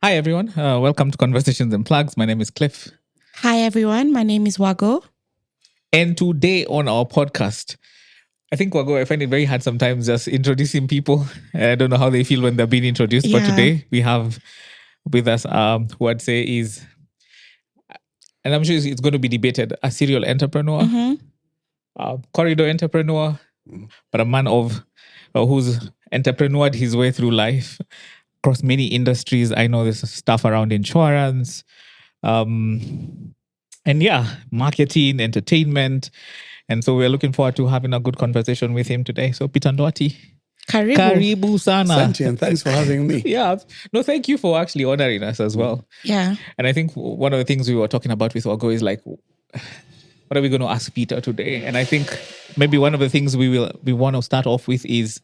Hi, everyone. Welcome to Conversations and Plugs. My name is Cliff. Hi, everyone. My name is Wago. And today on our podcast, I think, Wago, I find it very hard sometimes just introducing people. I don't know how they feel when they're being introduced. But Yeah. today we have with us who I'd say is, and I'm sure it's going to be debated, a serial entrepreneur, a corridor entrepreneur, but a man of who's entrepreneured his way through life across many industries. I know there's stuff around insurance, and yeah, marketing, entertainment. And so we're looking forward to having a good conversation with him today. So Peter Nduati, Karibu. Karibu sana. Santi, and thanks for having me. Yeah. No, thank you for actually honoring us as well. Yeah. And I think one of the things we were talking about with Wago is like, what are we going to ask Peter today? And I think maybe one of the things we want to start off with is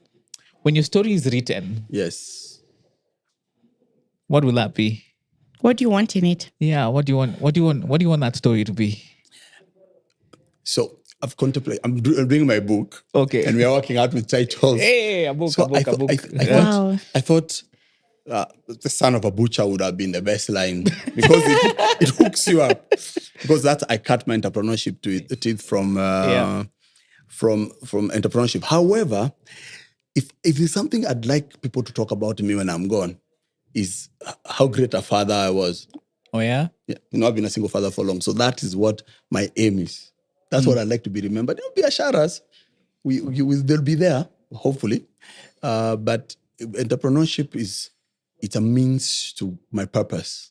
when your story is written, Yes. what will that be? What do you want in it? Yeah, what do you want that story to be? So I've contemplated. I'm doing my book. Okay. And we are working out with titles. Hey, a book, So a book, a book. Wow. I thought the son of a butcher would have been the best line because it hooks you up. Because I cut my entrepreneurship to it from entrepreneurship. However, if there's something I'd like people to talk about me when I'm gone, is how great a father I was. Oh yeah? Yeah, I've been a single father for long. So that is what my aim is. That's what I'd like to be remembered. There'll be asharas. They'll be there, hopefully. But entrepreneurship it's a means to my purpose.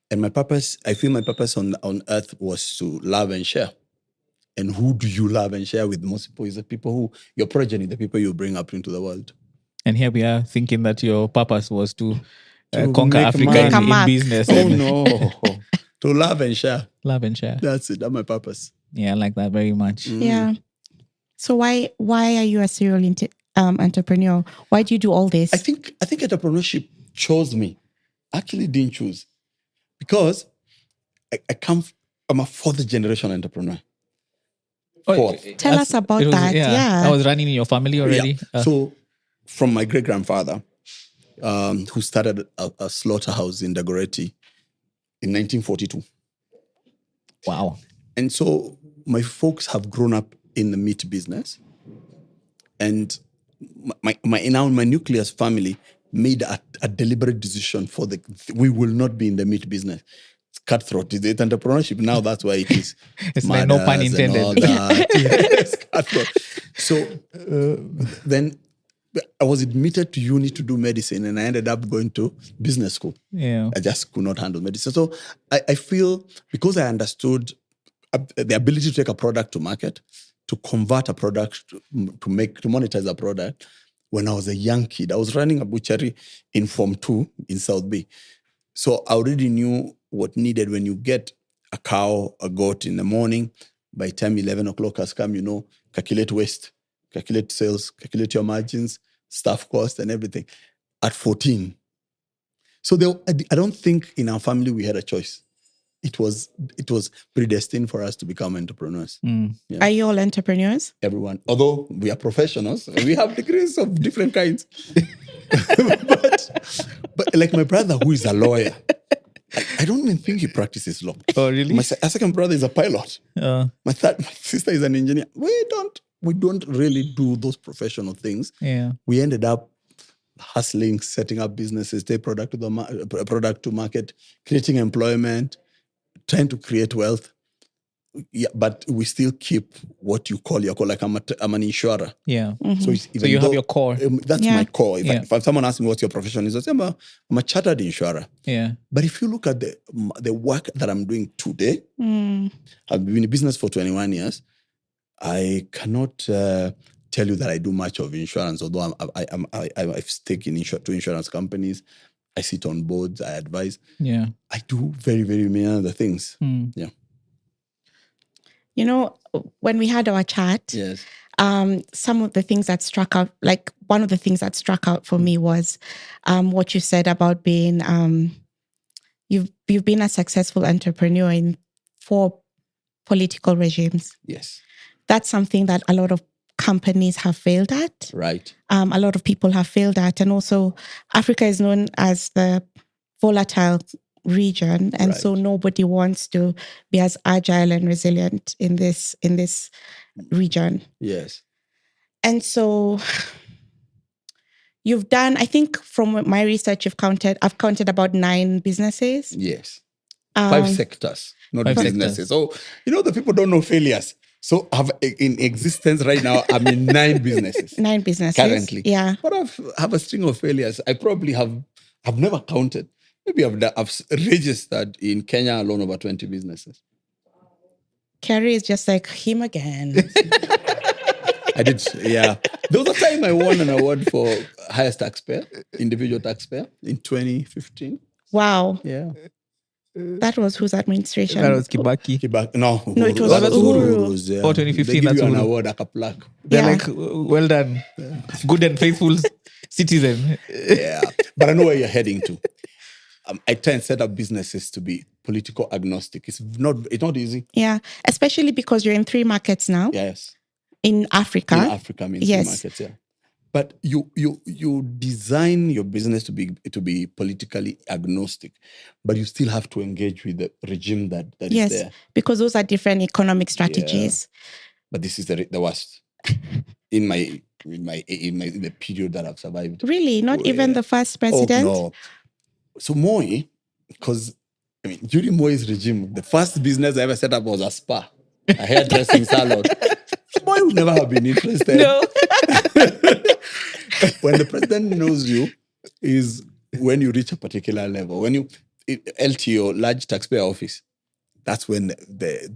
And my purpose, I feel my purpose on earth was to love and share. And who do you love and share with most people is the people who, your progeny, the people you bring up into the world. And here we are thinking that your purpose was to conquer make Africa money. Make a in mark. business. Oh, and no. To love and share. Love and share. That's it. That's my purpose. Yeah, I like that very much. Yeah. So why are you a serial entrepreneur? Why do you do all this? I think entrepreneurship chose me. Actually didn't choose. Because I'm a fourth generation entrepreneur. Fourth. Tell us about that. Yeah. I was running in your family already. So from my great-grandfather, who started a slaughterhouse in Dagoretti in 1942. Wow. And so my folks have grown up in the meat business. And my nucleus family made a deliberate decision we will not be in the meat business. It's cutthroat. It's entrepreneurship. Now that's why it is. It's like no pun intended. And all that. Yes, cutthroat. So then I was admitted to uni to do medicine, and I ended up going to business school. Yeah. I just could not handle medicine. So I feel because I understood the ability to take a product to market, to convert a product, to monetize a product. When I was a young kid, I was running a butchery in Form 2 in South Bay. So I already knew what needed when you get a cow, a goat in the morning. By the time 11 o'clock has come, calculate waste, calculate sales, calculate your margins, staff cost and everything at 14. So I don't think in our family we had a choice. It was predestined for us to become entrepreneurs. Yeah. Are you all entrepreneurs? Everyone. Although we are professionals, we have degrees of different kinds. but like my brother, who is a lawyer, I don't even think he practices law. Oh, really? My second brother is a pilot. My sister is an engineer. We don't really do those professional things. Yeah. We ended up hustling, setting up businesses, take product to market, creating employment, trying to create wealth. Yeah, but we still keep what you call your core. Like I'm an insurer. Yeah. So you have your core. That's my core. If someone asks me what your profession is, I say I'm a chartered insurer. Yeah. But if you look at the work that I'm doing today, I've been in business for 21 years. I cannot tell you that I do much of insurance, although I've taken two insurance companies. I sit on boards. I advise. Yeah. I do very, very many other things. Yeah. When we had our chat, yes. Some of the things that struck out, like one of the things that struck out for me was what you said about being, you've been a successful entrepreneur in 4 political regimes. Yes. That's something that a lot of companies have failed at. Right. A lot of people have failed at. And also Africa is known as the volatile region, and so nobody wants to be as agile and resilient in this region. Yes. And so you've done, I think from my research, I've counted about 9 businesses. Yes. 5 sectors, not 5 businesses. sectors. So, the people don't know failures. So in existence right now, I'm in 9 businesses. 9 businesses. Currently. Yeah. But I have a string of failures. I probably I've never counted. Maybe I've registered in Kenya alone over 20 businesses. Kerry is just like him again. I did, yeah. There was a time I won an award for highest taxpayer, individual taxpayer in 2015. Wow. Yeah. That was whose administration? That was Kibaki. No, it was that Uhuru. Yeah. Oh, 2015, They give that's you an Uhuru. award, like a plaque. They're Yeah. like, well done. Good and faithful citizen. Yeah. But I know where you're heading to. I try and set up businesses to be political agnostic. It's not easy. Yeah. Especially because you're in 3 markets now. Yes. In Africa. In Africa means Yes. 3 markets, yeah. But you design your business to be politically agnostic, but you still have to engage with the regime that is Yes. there. Because those are different economic strategies. But this is the worst in the period that I've survived. Really? Not even the first president? Oh, no. So Moi, because during Moi's regime, the first business I ever set up was a spa, a hairdressing salon. Moi would never have been interested. No. When the president knows you is when you reach a particular level. When you LTO, large taxpayer office, that's when the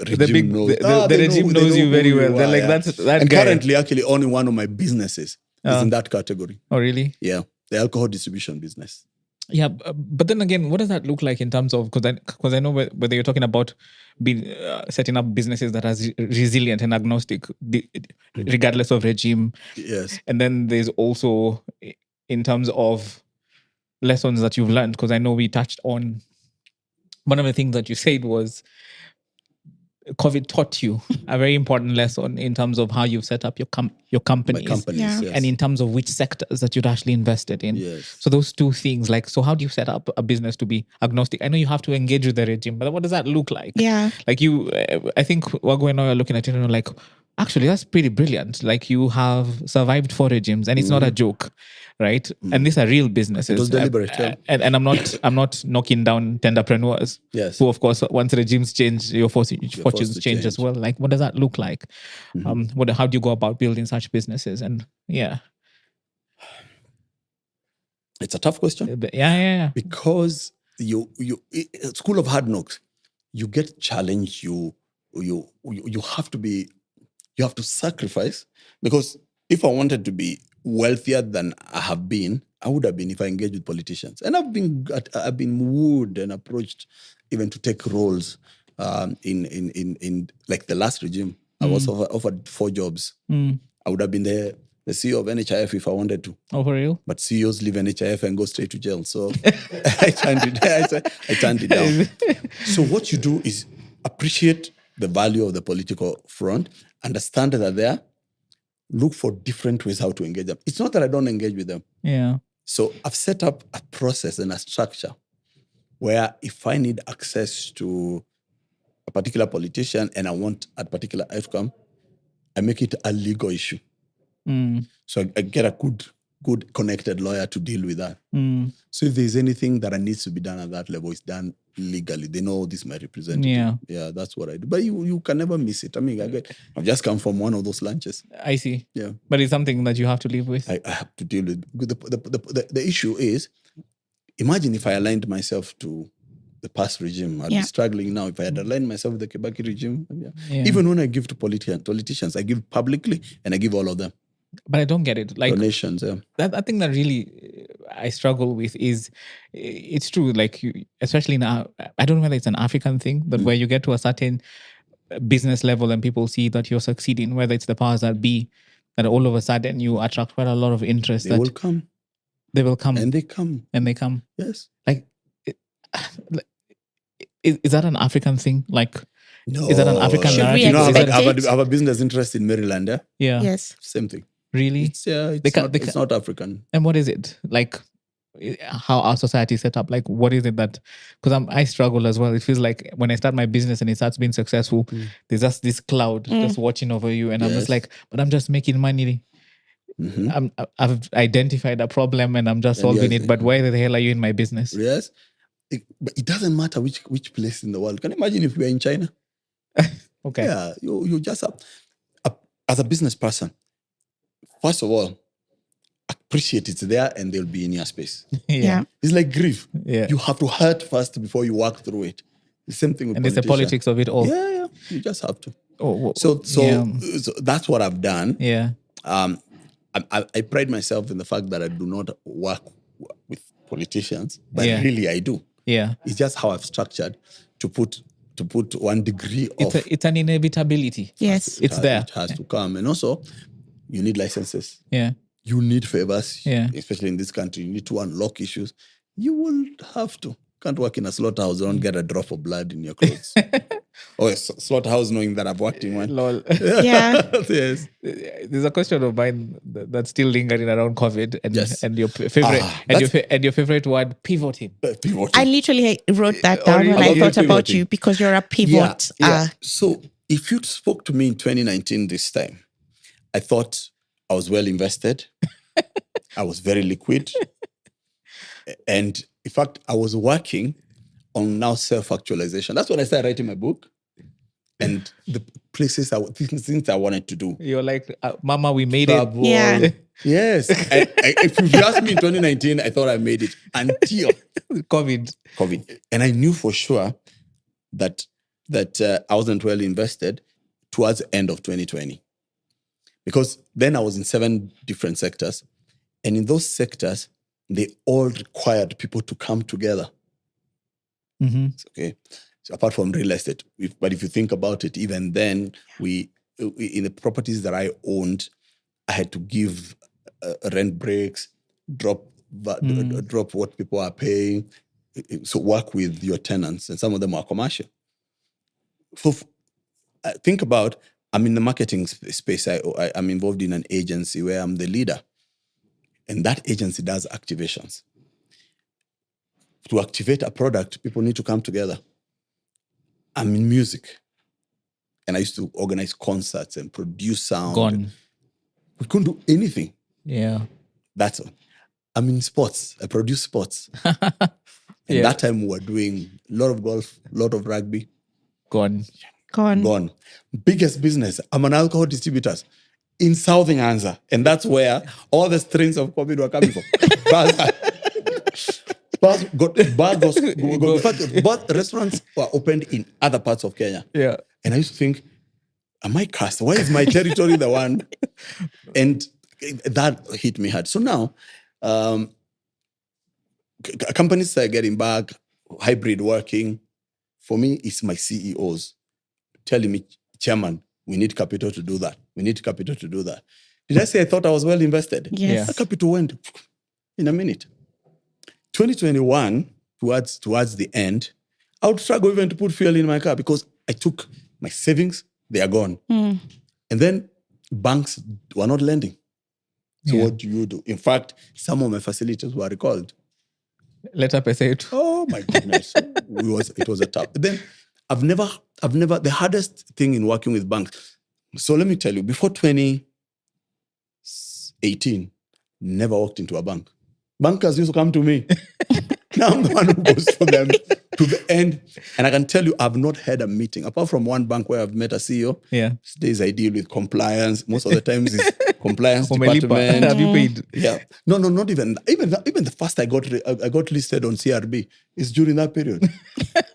regime knows. The regime knows you very well. They're like, that's that and guy. currently, actually, only one of my businesses is in that category. Oh, really? Yeah, the alcohol distribution business. Yeah, but then again, what does that look like in terms of, because I know whether you're talking about setting up businesses that are resilient and agnostic, regardless of regime. Yes. And then there's also in terms of lessons that you've learned, because I know we touched on one of the things that you said was COVID taught you a very important lesson in terms of how you've set up your companies. My companies, Yeah. yes. And in terms of which sectors that you'd actually invested in. Yes. So those 2 things, like, so how do you set up a business to be agnostic? I know you have to engage with the regime, but what does that look like? Yeah. Like I think Wago and I are looking at it and we're like, actually, that's pretty brilliant. Like, you have survived 4 regimes and it's not a joke, right? And these are real businesses. It was deliberate, yeah. And I'm not knocking down entrepreneurs. Yes. Who, of course, once regimes change, your fortunes to change as change. well. Like, what does that look like? How do you go about building such businesses? And yeah. It's a tough question. Yeah. Because school of hard knocks, you get challenged. You have to sacrifice, because if I wanted to be wealthier than I have been, I would have been if I engaged with politicians. And I've been wooed and approached even to take roles in like the last regime. I was offered 4 jobs. I would have been the CEO of NHIF if I wanted to. Oh, for real? But CEOs leave NHIF and go straight to jail. So I turned it down. So what you do is appreciate the value of the political front, understand that they're there, look for different ways how to engage them. It's not that I don't engage with them. Yeah. So I've set up a process and a structure where if I need access to a particular politician and I want a particular outcome, I make it a legal issue. So I get a good connected lawyer to deal with that. So if there's anything that needs to be done at that level, it's done legally. They know this is my representative. Yeah, that's what I do. But you can never miss it. I mean, I've just come from one of those lunches. I see. Yeah. But it's something that you have to live with. I have to deal with. The issue is, imagine if I aligned myself to the past regime. I'd be struggling now. If I had aligned myself with the Kibaki regime. Yeah. Even when I give to politicians, I give publicly and I give all of them. But I don't get it. Like, donations, yeah. That thing that really I struggle with is, it's true, like, especially now, I don't know whether it's an African thing, but where you get to a certain business level and people see that you're succeeding, whether it's the powers that be, that all of a sudden you attract quite a lot of interest. They will come. They will come. And they come. And they come. Yes. Like, is that an African thing? Like, no. Is that an African narrative? You know, I have a business interest in Maryland, yeah? Yeah. Yes. Same thing. Really? It's not African. And what is it? Like, how our society is set up. Like, what is it that? Because I struggle as well. It feels like when I start my business and it starts being successful, there's just this cloud just watching over you, and I'm just Yes. like, but I'm just making money. I've identified a problem and I'm just solving yes, it. But why the hell are you in my business? Yes. But it doesn't matter which place in the world. Can you imagine if we are in China? Okay. Yeah, you just have, as a business person, first of all, appreciate it's there and they'll be in your space. Yeah. It's like grief. Yeah. You have to hurt first before you work through it. The same thing with And it's the politicians. politics of it all. Yeah. You just have to. Oh, So yeah. that's what I've done. Yeah. I pride myself in the fact that I do not work with politicians, but Yeah. really I do. Yeah. It's just how I've structured to put 1 degree of. It's an inevitability. Yes. It's there. It has to come, and also you need licenses. Yeah. You need favors. Yeah. Especially in this country, you need to unlock issues. You will have to. Can't work in a slaughterhouse. Don't get a drop of blood in your clothes. Or a slaughterhouse, knowing that I've worked in one. Lol. Yeah. Yes. There's a question of mine that's still lingering around COVID, and Yes. and your favorite and your favorite word, pivoting. Pivoting. I literally wrote that down when I About thought about pivoting. you because you're a pivot. Yeah. So if you spoke to me in 2019 this time, I thought I was well invested. I was very liquid. And in fact, I was working on now self-actualization. That's when I started writing my book. And the things I wanted to do. You're like, Mama, we made Travel. Yeah. Yes. If you asked me in 2019, I thought I made it until it. COVID. And I knew for sure that I wasn't well invested towards the end of 2020. Because then I was in 7 different sectors. And in those sectors, they all required people to come together. Mm-hmm. Okay. So apart from real estate, but if you think about it, even then, we in the properties that I owned, I had to give rent breaks, drop what people are paying. So work with your tenants, and some of them are commercial. So think about, I'm in the marketing space. I'm involved in an agency where I'm the leader. And that agency does activations. To activate a product, people need to come together. I'm in music. And I used to organize concerts and produce sound. Gone. We couldn't do anything. Yeah. That's all. I'm in sports. I produce sports. And that time we were doing a lot of golf, a lot of rugby. Gone. Gone. Biggest business. I'm an alcohol distributor in Southern Nyanza. And that's where all the strains of COVID were coming from. In fact, both restaurants were opened in other parts of Kenya. Yeah. And I used to think, am I cursed? Why is my territory the one? And that hit me hard. So now, companies are getting back, hybrid working. For me, it's my CEOs telling me, Chairman, we need capital to do that. We need capital to do that. Did I say I thought I was well invested? Yes. The capital went in a minute. 2021, towards the end, I would struggle even to put fuel in my car because I took my savings, they are gone. And then banks were not lending. So what do you do? In fact, some of my facilities were recalled. Letter pesate. Oh my goodness. It was a tough. Then I've never, the hardest thing in working with banks. So let me tell you, before 2018, never walked into a bank. Bankers used to come to me. Now I'm the one who goes for them to the end. And I can tell you, I've not had a meeting, apart from one bank where I've met a CEO. Yeah. These days I deal with compliance. Most of the times it's compliance department. Have you paid? Yeah. No, not even. Even the first I got listed on CRB is during that period.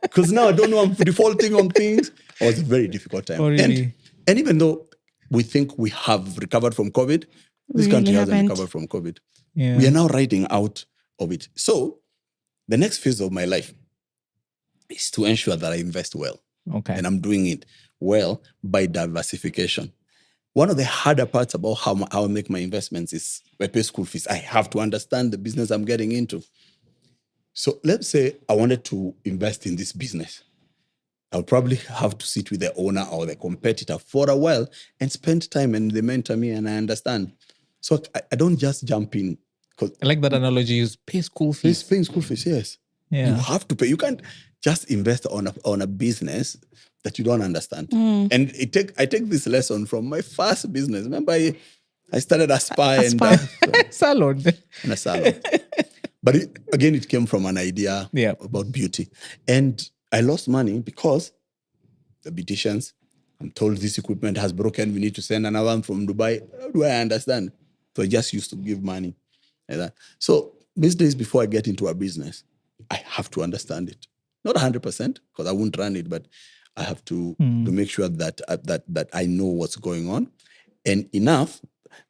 Because now I don't know, I'm defaulting on things. It was a very difficult time. Oh, really? And even though we think we have recovered from COVID, this country hasn't recovered from COVID. Yeah. We are now riding out of it. So the next phase of my life is to ensure that I invest well. Okay. And I'm doing it well by diversification. One of the harder parts about how I make my investments is I pay school fees. I have to understand the business I'm getting into. So let's say I wanted to invest in this business. I'll probably have to sit with the owner or the competitor for a while and spend time, and they mentor me and I understand. So I don't just jump in Because I like that analogy. You pay school fees. he's paying school fees, yes. Yeah. You have to pay. You can't just invest on a business that you don't understand. And I take this lesson from my first business. Remember, I started a spa and Salon. in a salon. But it came from an idea about beauty. And I lost money because the beauticians, I'm told this equipment has broken. We need to send another one from Dubai. How do I understand? So I just used to give money like that. So these days, before I get into a business, I have to understand it. Not 100% because I won't run it, but I have to make sure that I know what's going on, and enough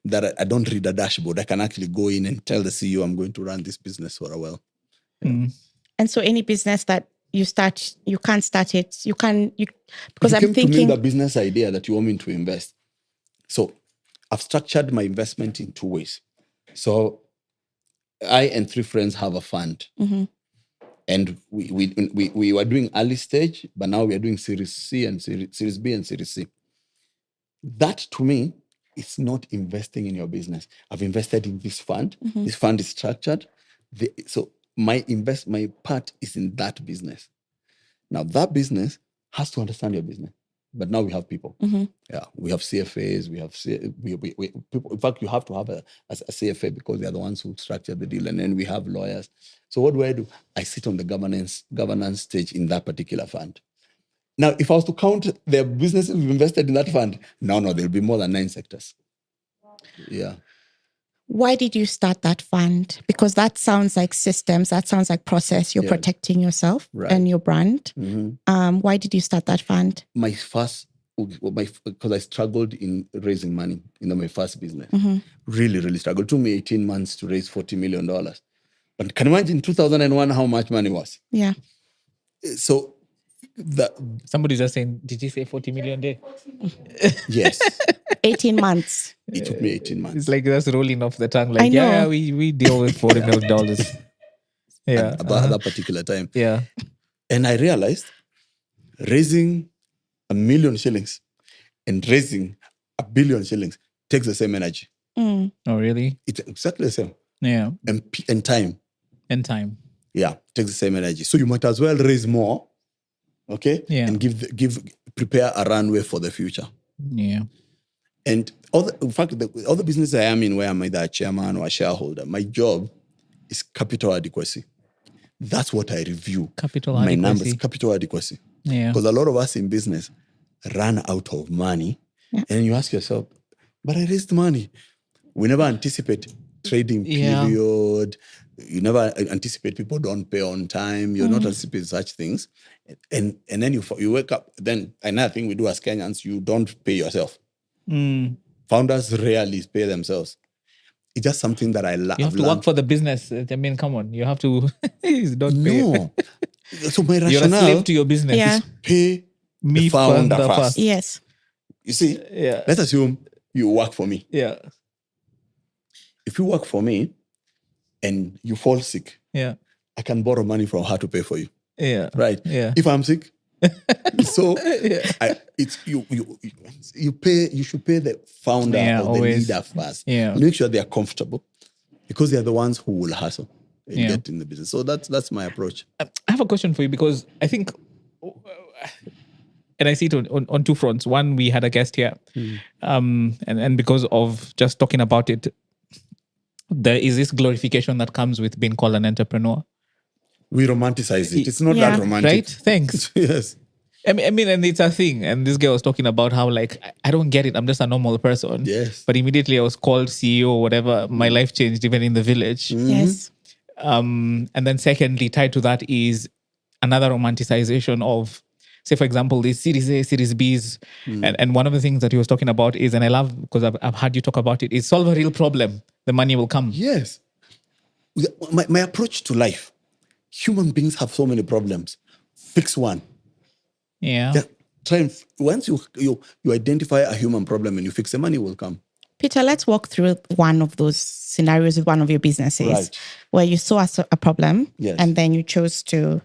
that I don't read a dashboard. I can actually go in and tell the CEO I'm going to run this business for a while. And so any business that you start, you can't start it. Because I'm thinking to me the thinking business idea that you want me to invest. So I've structured my investment in two ways. So I and three friends have a fund. And we were doing early stage, but now we are doing Series C and Series B and Series C. That to me is not investing in your business. I've invested in this fund. This fund is structured. So my part is in that business. Now that business has to understand your business. But now we have people. Yeah, we have CFAs. We have people. In fact, you have to have a CFA because they are the ones who structure the deal, and then we have lawyers. So what do? I sit on the governance stage in that particular fund. Now, if I was to count the businesses we've invested in that fund, no, there'll be more than 9 sectors. Yeah. Why did you start that fund? Because that sounds like systems. That sounds like process. You're protecting yourself and your brand. Why did you start that fund? Because I struggled in raising money in my first business. Really, really struggled. It took me 18 months to raise $40 million. But can you imagine in 2001 how much money was? Yeah. So somebody's just saying, did you say 40 million day? Yes. 18 months. It took me 18 months. It's like that's rolling off the tongue. Like, I know. we deal with $40 million. Yeah. At that particular time. Yeah. And I realized raising $1 million shillings and raising $1 billion shillings takes the same energy. Oh, really? It's exactly the same. Yeah. And time. And time. Yeah, takes the same energy. So you might as well raise more, okay? Yeah. And prepare a runway for the future. Yeah. And in fact, the business I am in, where I'm either a chairman or a shareholder, my job is capital adequacy. That's what I review. Capital my adequacy. Numbers, capital adequacy. Yeah. Because a lot of us in business run out of money, and you ask yourself, but I raised money. We never anticipate trading period. You never anticipate people don't pay on time. You're not anticipating such things. And then you wake up. Then another thing we do as Kenyans, you don't pay yourself. Founders rarely pay themselves. It's just something that I love. You have to work for the business. I mean, come on. You have to don't pay. No. So my rationale... You're a slave to your business. Yeah. is pay Me the founder first. Yes. You see? Yeah. Let's assume you work for me. Yeah. If you work for me and you fall sick, I can borrow money from her to pay for you. Yeah. Right? Yeah. If I'm sick, so you pay. You should pay the founder or the leader first. Yeah. Make sure they are comfortable, because they are the ones who will hustle and get in the business. So that's my approach. I have a question for you, because I think, and I see it on two fronts. One, we had a guest here, and because of just talking about it, there is this glorification that comes with being called an entrepreneur. We romanticize it. It's not that romantic. Right? Thanks. Yes. I mean, and it's a thing. And this girl was talking about how, like, I don't get it. I'm just a normal person. Yes. But immediately I was called CEO or whatever. My life changed, even in the village. Yes. And then secondly, tied to that is another romanticization of, say, for example, the Series A, Series Bs. And one of the things that he was talking about is, and I love, because I've heard you talk about it, is solve a real problem. The money will come. Yes. My approach to life, human beings have so many problems. Fix one. Yeah. Try and once you identify a human problem and you fix, the money will come. Peter, let's walk through one of those scenarios with one of your businesses where you saw a problem and then you chose to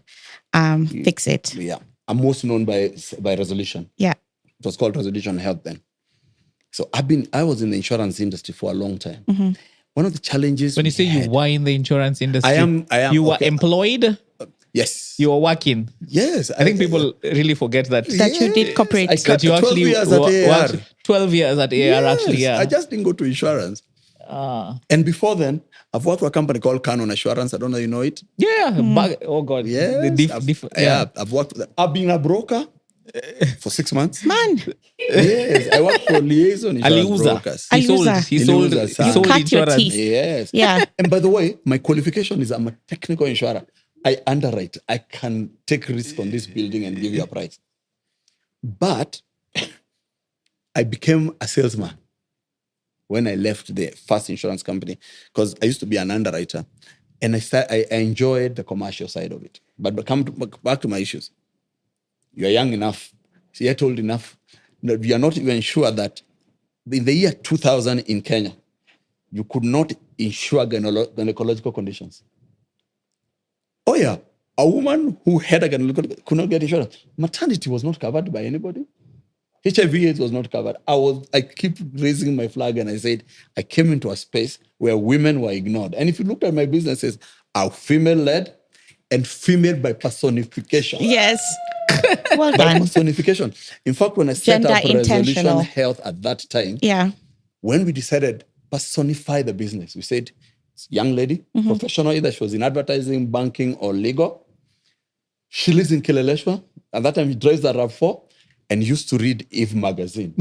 fix it. Yeah. I'm most known by Resolution. Yeah. It was called Resolution Health then. So I was in the insurance industry for a long time. one of the challenges When you we say you had- were in the insurance industry, I am. You were okay. employed. Yes. You were working. Yes. I think people really forget that. That you did corporate. I That cut you 12 actually years at AAR. worked 12 years at AR. Yes, Actually, yeah. I just didn't go to insurance. And before then, I've worked for a company called Canon Assurance. I don't know if you know it. Yeah. Oh God. Yes. Yeah. I've worked with them. I've been a broker for 6 months. Man, Yes, I worked for Liaison Insurance Aliuza. Brokers. He sold. Aliuza. He sold. Aliuza, He sir. sold cut your insurance. teeth. Yes. Yeah. And by the way, my qualification is I'm a technical insurer. I underwrite. I can take risk on this building and give you a price. But I became a salesman when I left the first insurance company because I used to be an underwriter, and I enjoyed the commercial side of it. But back to my issues. You are young enough, yet old enough. You are not even sure that in the year 2000 in Kenya, you could not insure gynecological conditions. Oh yeah, a woman who had a gynecological could not get insurance. Maternity was not covered by anybody. HIV/AIDS was not covered. I keep raising my flag and I said, I came into a space where women were ignored. And if you look at my businesses, are female-led and female by personification. Yes. Well By done. personification. In fact, when I set Gender up Resolution intentional. Health at that time, Yeah. when we decided personify the business, we said, young lady, professional, either she was in advertising, banking, or legal. She lives in Kileleshwa. At that time, she drives a RAV4 and used to read Eve magazine.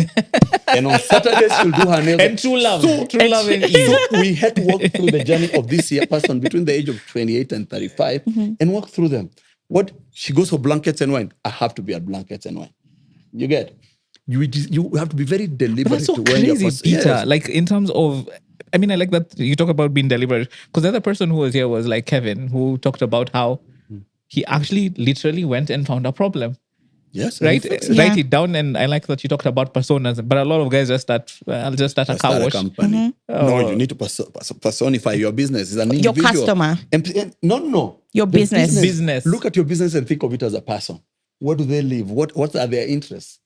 And on Saturdays, she'll do her nails. And true love. True love and Eve. So we had to walk through the journey of this year person between the age of 28 and 35 and walk through them. What she goes for blankets and wine. I have to be at blankets and wine. You get? You have to be very deliberate. But that's so when you're crazy, Peter. Yes. Like in terms of, I mean, I like that you talk about being deliberate because the other person who was here was like Kevin, who talked about how he actually literally went and found a problem. Yes. Right? Yeah. Write it down. And I like that you talked about personas, but a lot of guys just start, I'll just start a car Start a wash. company. No, you need to personify your business. It's an Your individual. customer. No. Your The business. Business. Look at your business and think of it as a person. Where do they live? What are their interests?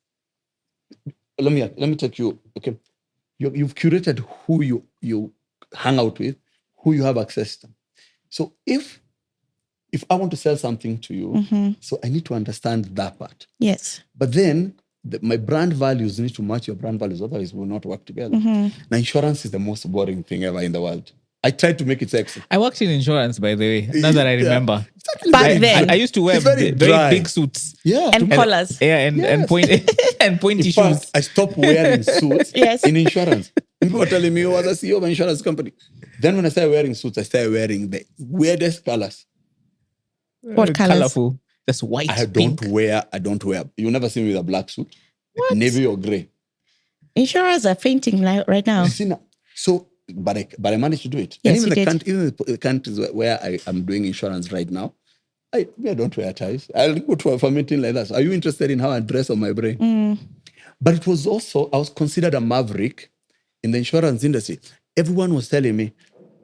Let me take you. Okay, you've curated who you hang out with, who you have access to. So if I want to sell something to you, so I need to understand that part. Yes. But then my brand values need to match your brand values, otherwise we'll not work together. Now, insurance is the most boring thing ever in the world. I tried to make it sexy. I worked in insurance, by the way. Now that I Yeah. remember. It's actually Back very then. dry. I used to wear It's very very dry. big suits. Yeah. And collars. Yeah, and Yes. pointy In shoes. fact, I stopped wearing suits Yes. in insurance. People were telling me, I was a CEO of an insurance company. Then when I started wearing suits, I started wearing the weirdest colors. What colors? Colorful. Just white, I pink. don't wear. You'll never see me with a black suit. What? Navy or gray. Insurers are fainting right now. You see now? So, but I managed to do it. Yes, and you even did. even the countries where I am doing insurance right now, I don't wear ties. I'll go to a meeting like that. So are you interested in how I dress on my brain? But it was also, I was considered a maverick in the insurance industry. Everyone was telling me,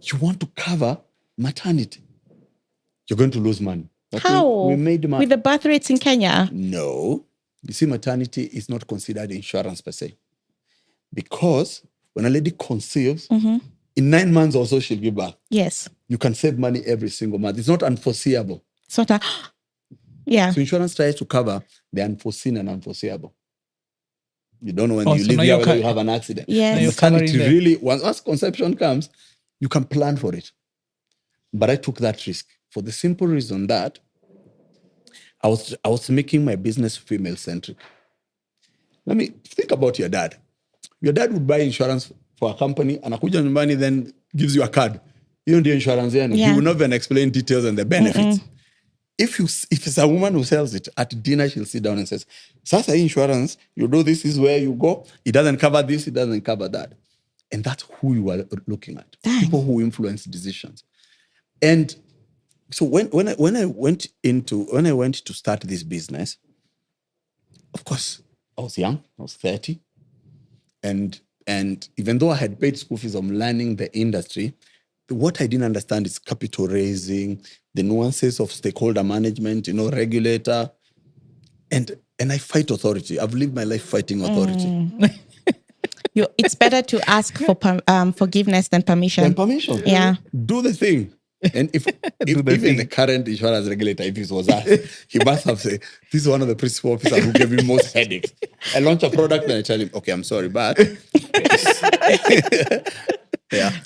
you want to cover maternity. You're going to lose money. But How? We made money. With the birth rates in Kenya? No. You see, maternity is not considered insurance per se. Because when a lady conceives, in 9 months or so, she'll give birth. Yes. You can save money every single month. It's not unforeseeable. Sort of. Yeah. So insurance tries to cover the unforeseen and unforeseeable. You don't know when Oh, you so leave now here you're whether co- you have an accident. Yes. Now you're Maternity covering the- really, once conception comes, you can plan for it. But I took that risk for the simple reason that I was making my business female-centric. Let me think about your dad. Your dad would buy insurance for a company, anakuja nyumbani, then gives you a card. You know the insurance, Yeah. he will not even explain details and the benefits. If it's a woman who sells it, at dinner she'll sit down and says, Sasa insurance, you know this is where you go. It doesn't cover this, it doesn't cover that. And that's who you are looking at. Dang. People who influence decisions. And so when I went to start this business, of course, I was young, I was 30. And even though I had paid school fees, I'm learning the industry. What I didn't understand is capital raising, the nuances of stakeholder management, regulator. And I fight authority. I've lived my life fighting authority. It's better to ask for forgiveness than permission. Then permission. Yeah. Do the thing. And if even the current insurance regulator, if it was us, he must have said, this is one of the principal officers who gave me most headaches. I launch a product and I tell him, okay, I'm sorry, but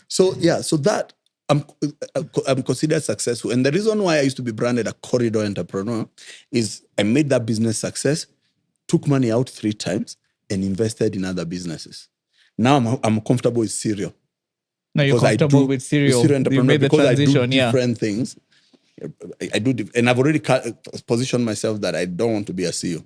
So that I'm considered successful. And the reason why I used to be branded a corridor entrepreneur is I made that business success, took money out 3 times, and invested in other businesses. Now I'm comfortable with cereal. Now you're comfortable with cereal. You made the transition, I do different things. I do, and I've already positioned myself that I don't want to be a CEO.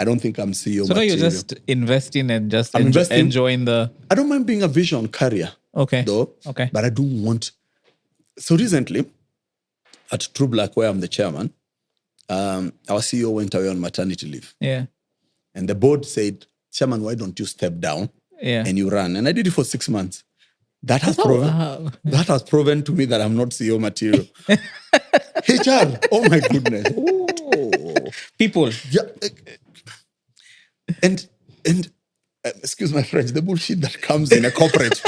I don't think I'm CEO. So now you're just investing and just enjoying the. I don't mind being a vision carrier. Okay. Though. Okay. But I don't want. So recently, at True Black, where I'm the chairman, our CEO went away on maternity leave. Yeah. And the board said, "Chairman, why don't you step down and you run?" And I did it for 6 months. That has proven to me that I'm not CEO material. HR, oh my goodness. Oh. People. Yeah. And excuse my French, the bullshit that comes in a corporate.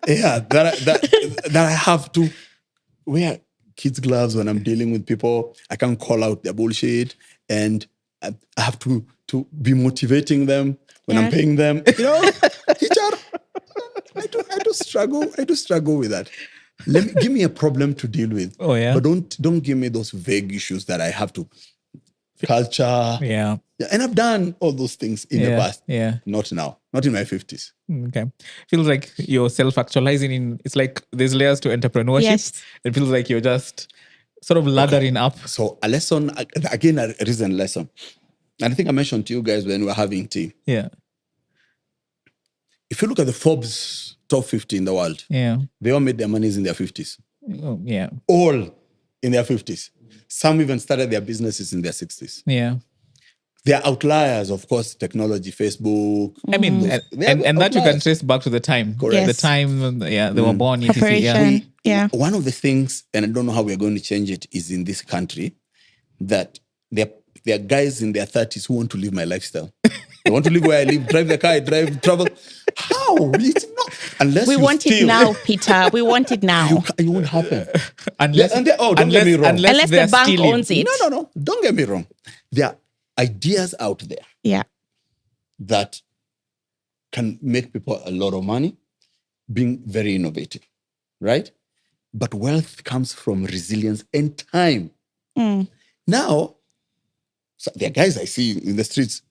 that I have to wear kids' gloves when I'm dealing with people. I can't call out their bullshit, and I have to be motivating them when I'm paying them. HR, I do struggle. I do struggle with that. Give me a problem to deal with. Oh yeah. But don't give me those vague issues that I have to. Culture. Yeah. And I've done all those things in the past. Yeah. Not now. Not in my 50s. Okay. Feels like you're self-actualizing it's like there's layers to entrepreneurship. Yes. It feels like you're just sort of laddering up. So a lesson, again, a recent lesson. And I think I mentioned to you guys when we were having tea. Yeah. If you look at the Forbes top 50 in the world, they all made their monies in their 50s. Oh, yeah. All in their 50s. Some even started their businesses in their 60s. Yeah. There are outliers, of course, technology, Facebook. I mean, and that you can trace back to the time. Correct. Yes. The time, they were born. Preparation. One of the things, and I don't know how we're going to change it, is in this country that there are guys in their 30s who want to live my lifestyle. They want to live where I live, drive the car, I drive, travel. How? It's not. Unless we want it now, Peter. We want it now. It won't happen. Unless, don't get me wrong. Unless the bank owns it. No. Don't get me wrong. There are ideas out there that can make people a lot of money, being very innovative, right? But wealth comes from resilience and time. Now, so there are guys I see in the streets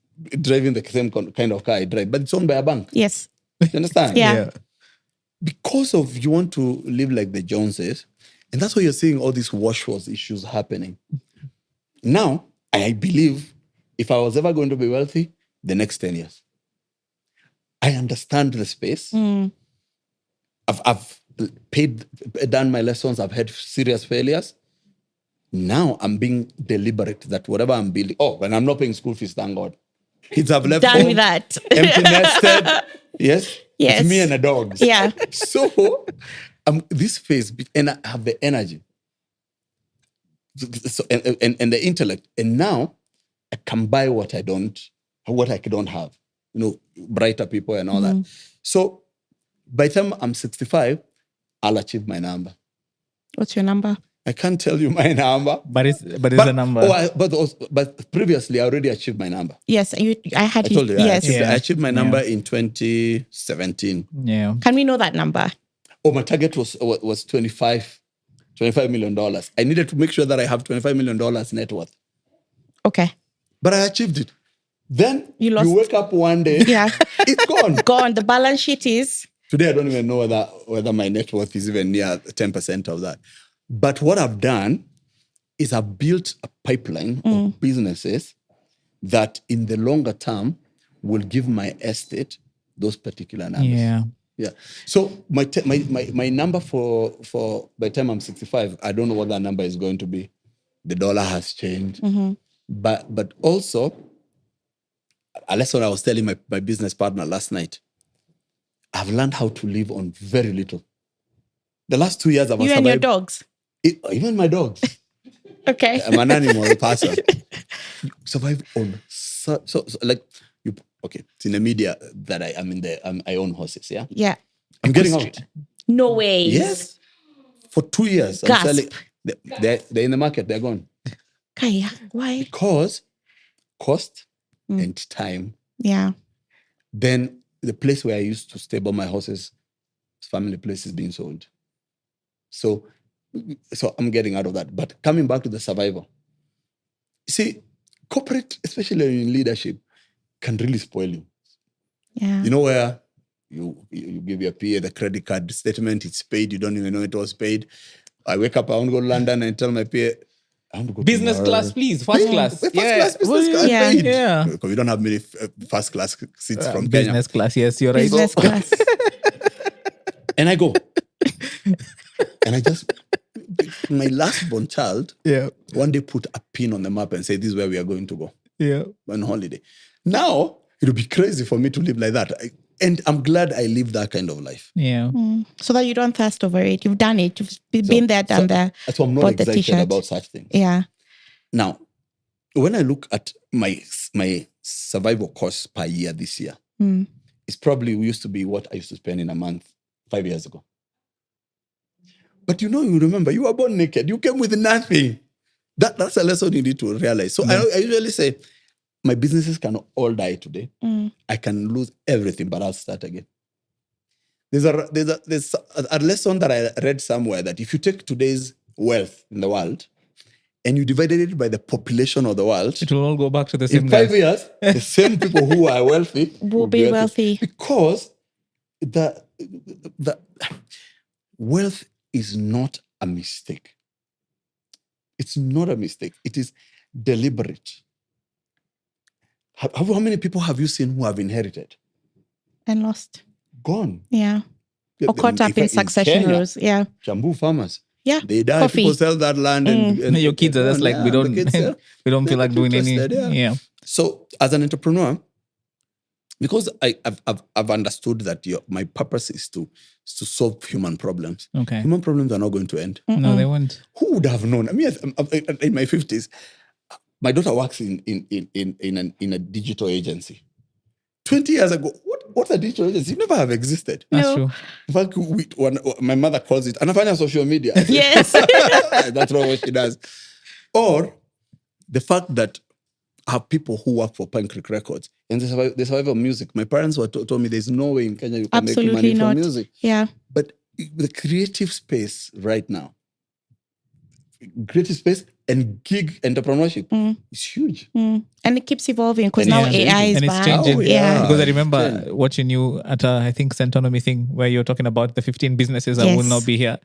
driving the same kind of car I drive, but it's owned by a bank. Yes. You understand? Yeah. Because of you want to live like the Joneses, and that's why you're seeing all these wash issues happening. Now, I believe if I was ever going to be wealthy, the next 10 years. I understand the space. I've done my lessons. I've had serious failures. Now I'm being deliberate that whatever I'm building, when I'm not paying school fees, thank God. Kids have left Done home, with that. empty nested. Yes. Yes. It's me and the dogs. Yeah. So this phase, and I have the energy and the intellect. And now I can buy what I don't have. Brighter people and all that. So by the time I'm 65, I'll achieve my number. What's your number? I can't tell you my number. But it's a number. But previously I already achieved my number. Yes, I told you. Yes. Yes. I achieved my number in 2017. Yeah. Can we know that number? My target was $25 million. I needed to make sure that I have $25 million net worth. Okay. But I achieved it. Then you wake up one day, it's gone. Gone. The balance sheet is... Today I don't even know whether my net worth is even near 10% of that. But what I've done is I've built a pipeline of businesses that in the longer term will give my estate those particular numbers. Yeah. So my number for by the time I'm 65, I don't know what that number is going to be. The dollar has changed. But also, a lesson I was telling my business partner last night, I've learned how to live on very little. The last 2 years I've survived. You and your dogs? Even my dogs. Okay. I'm an animal person. You survive on okay, it's in the media that I'm in I own horses, yeah? Yeah. I'm getting out. No ways. Yes. For 2 years, I'm Gasp. selling. They're in the market, they're gone. Kaya, why? Because cost and time. Yeah. Then the place where I used to stable my horses, family place, is being sold. So I'm getting out of that. But coming back to the survival, see, corporate, especially in leadership, can really spoil you. Yeah. You know where you give your PA the credit card statement, it's paid, you don't even know it was paid. I wake up, I want to go to London and tell my PA, I want to go Business to class, please. First class. First class, business class, Yeah. paid. Yeah. Because we don't have many first class seats from Kenya. Business class, yes, you're right. Business class. And I go. And I just, my last born child, Yeah. one day put a pin on the map and say, this is where we are going to go Yeah. on holiday. Now, it would be crazy for me to live like that. And I'm glad I live that kind of life. Yeah. So that you don't thirst over it. You've done it. You've been there, done there. That's why I'm not bought the excited t-shirt. about such things. Yeah. Now, when I look at my survival cost per year this year, it's probably used to be what I used to spend in a month 5 years ago. But you remember, you were born naked. You came with nothing. That's a lesson you need to realize. So I usually say, my businesses can all die today. I can lose everything, but I'll start again. There's a lesson that I read somewhere that if you take today's wealth in the world and you divided it by the population of the world, It will all go back to the same in guys. 5 years, the same people who are wealthy Will be wealthy. because the wealth is not a mistake. It's not a mistake. It is deliberate. How many people have you seen who have inherited? And lost. Gone. Yeah. Or caught up in succession Kenya, rules. Yeah. Jambu farmers. Yeah. They die. Coffee. People sell that land, and Your kids are just like, we don't we don't feel like doing any. interested, Yeah. So as an entrepreneur, because I've understood that my purpose is to solve human problems. Okay. Human problems are not going to end. No, they won't. Who would have known? I mean, I'm in my 50s, my daughter works in a digital agency. 20 years ago, what's a digital agency? It never have existed. That's No. true. In fact, my mother calls it anafanya social media. Yes. That's not what she does. Or the fact that I have people who work for Pine Creek Records and they survive on music. My parents were told me there's no way in Kenya you can Absolutely make money not. from music. Yeah. But the creative space right now, creative space and gig entrepreneurship is huge. And it keeps evolving because And now it's AI is And it's back. changing. Oh, Yeah. Because I remember Change. watching you at I think Centonomy thing where you're talking about the 15 businesses that Yes. will not be here.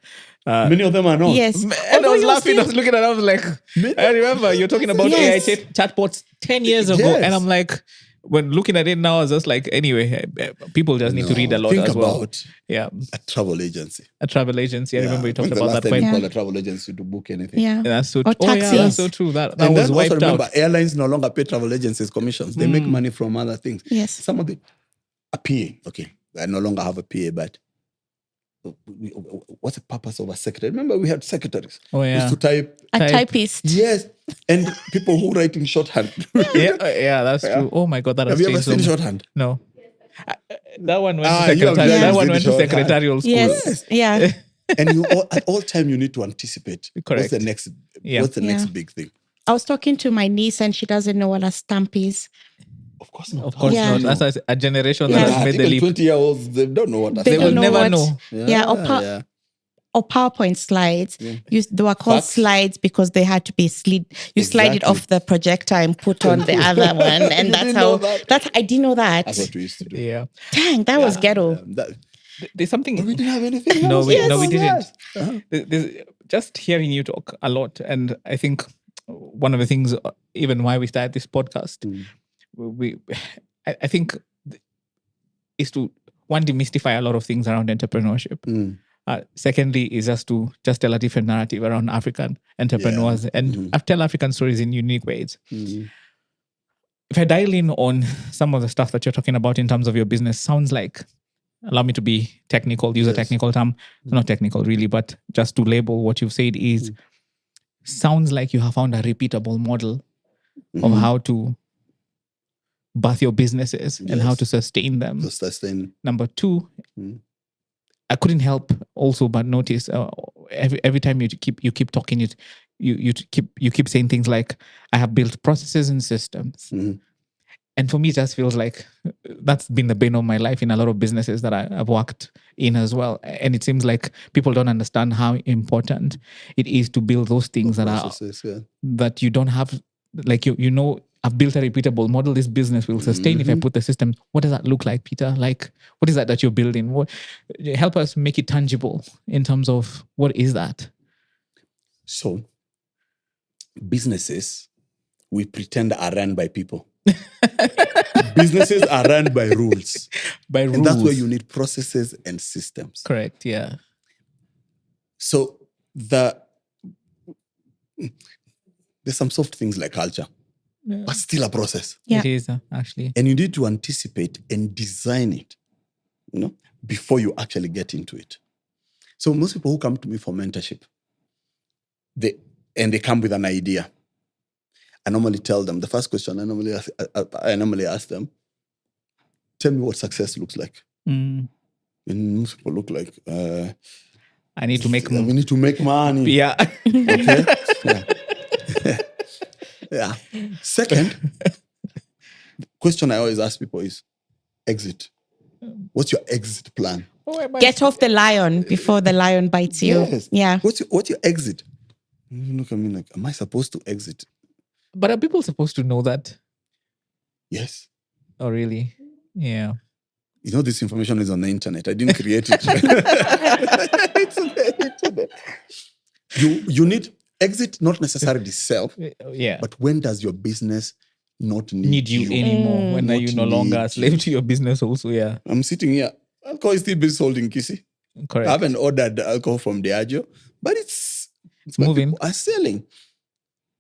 Many of them are not. Yes. And I Although was you're laughing. I still- was looking at it. I was like, I remember you're talking about Yes. AI chatbots 10 years ago. Yes. And I'm like, when looking at it now, I was just like, anyway, people just need to read a lot Think as well. about Yeah. a travel agency. A travel agency. I remember you talked When's the about last that time quite. you Yeah. call a travel agency to book anything? Yeah. Yeah, that's so Or oh, yeah, taxis. that's so true. That And was then also wiped remember, out. airlines no longer pay travel agencies commissions. They make money from other things. Yes. Some of a PA, okay, I no longer have a PA, but what's the purpose of a secretary? Remember, we had secretaries. Oh, We yeah. used to type. A Type. typist. Yes. And people who write in shorthand. Yeah, that's true. Oh my God, that has Have you ever changed so seen much. shorthand? No. That one went Ah, to you have secretarial. just That one seen went to shorthand. secretarial school. Yes. Yeah. And at all time you need to anticipate Correct. what's the next Yeah. next Yeah. big thing. I was talking to my niece and she doesn't know what a stamp is. Of course not. Of course Yeah. not. That's a generation Yeah. that has made the Even leap. 20-year-olds, they don't know what They They will don't know never what- know. Yeah, or PowerPoint slides. They were called Facts. slides because they had to be slid. You slide it Exactly. off the projector and put on the other one, and You that's didn't how. know that? That's I didn't know that. That's what we used to do. Yeah. Dang, that was ghetto. There's something. But we didn't have anything No, else. we Yes. didn't. Uh-huh. There's, just hearing you talk a lot, and I think one of the things, even why we started this podcast, I think, is to one demystify a lot of things around entrepreneurship. Secondly, is just to tell a different narrative around African entrepreneurs and tell African stories in unique ways. If I dial in on some of the stuff that you're talking about in terms of your business, sounds like, allow me to be technical, use a technical term, not technical really, but just to label what you've said is, sounds like you have found a repeatable model of how to birth your businesses and how Yes. to sustain them. To sustain. Number two, Mm. I couldn't help also but notice every time you keep talking, you keep saying things like, I have built processes and systems. Mhm. And for me, it just feels like that's been the bane of my life in a lot of businesses that I've worked in as well. And it seems like people don't understand how important it is to build those things Processes, yeah. that you don't have, like, I've built a repeatable model. This business will sustain if I put the system. What does that look like, Peter? Like, what is that you're building? Help us make it tangible in terms of what is that? So, businesses, we pretend are run by people. Businesses are run by rules. By rules. And that's where you need processes and systems. Correct, yeah. So, there's some soft things like culture, but still a process. Yeah. It is, actually. And you need to anticipate and design it, before you actually get into it. So most people who come to me for mentorship, they come with an idea. I normally tell them, the first question I normally ask them, tell me what success looks like. Mm. And most people look like, I need to make we need to make money. Yeah. Okay? Yeah. Second, question I always ask people is exit. What's your exit plan? Get off the lion before the lion bites you. Yes. Yeah. What's your exit? You look at me like, am I supposed to exit? But are people supposed to know that? Yes. Oh, really? Yeah. This information is on the internet. I didn't create it. It's on the internet. You need exit, not necessarily self, Yeah. but when does your business not Need you anymore? When are you no longer a slave to your business also? Yeah. I'm sitting here. Alcohol is still being sold in Kisi. Correct. I haven't ordered alcohol from Diageo, but it's moving. People are selling.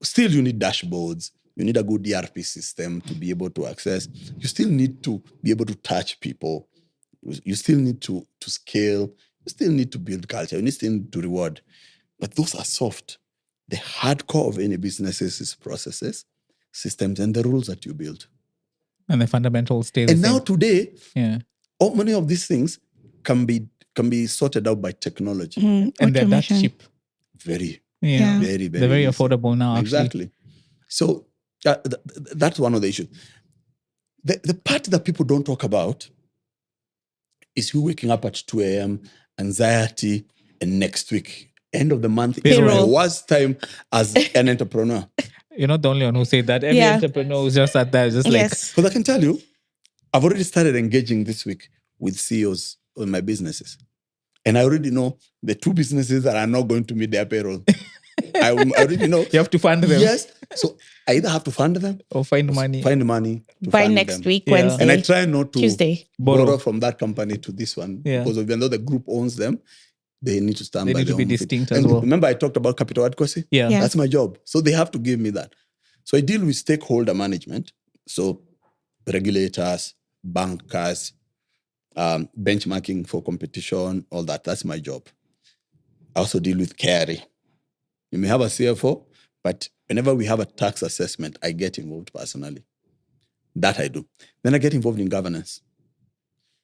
Still, you need dashboards. You need a good ERP system to be able to access. You still need to be able to touch people. You still need to scale. You still need to build culture. You still need to reward. But those are soft. The hardcore of any businesses is processes, systems, and the rules that you build. And the fundamentals stay the And same. now today, Yeah. many of these things can be sorted out by technology. And they're that Automation. cheap. Very, Yeah. very, very They're very easy. affordable now, actually. Exactly. So that's one of the issues. The part that people don't talk about is you waking up at 2 a.m., anxiety, and next week, end of the month, is Payroll. my worst time as an entrepreneur. You're not the only one who said that. Every Yeah. entrepreneur is just at that, just like, Yes. Because I can tell you, I've already started engaging this week with CEOs of my businesses. And I already know the two businesses that are not going to meet their payroll. I already know. you have to fund them. Yes. So I either have to fund them Or find money. find money to By fund next them. week, Yeah. Wednesday. And I try not to Tuesday. borrow from that company to this one. Yeah. Because even though the group owns them, they need to stand They by need to their be own feet. distinct as And well. remember I talked about capital adequacy? Yeah. Yeah. That's my job. So they have to give me that. So I deal with stakeholder management. So regulators, bankers, benchmarking for competition, all that. That's my job. I also deal with carry. You may have a CFO, but whenever we have a tax assessment, I get involved personally. That I do. Then I get involved in governance.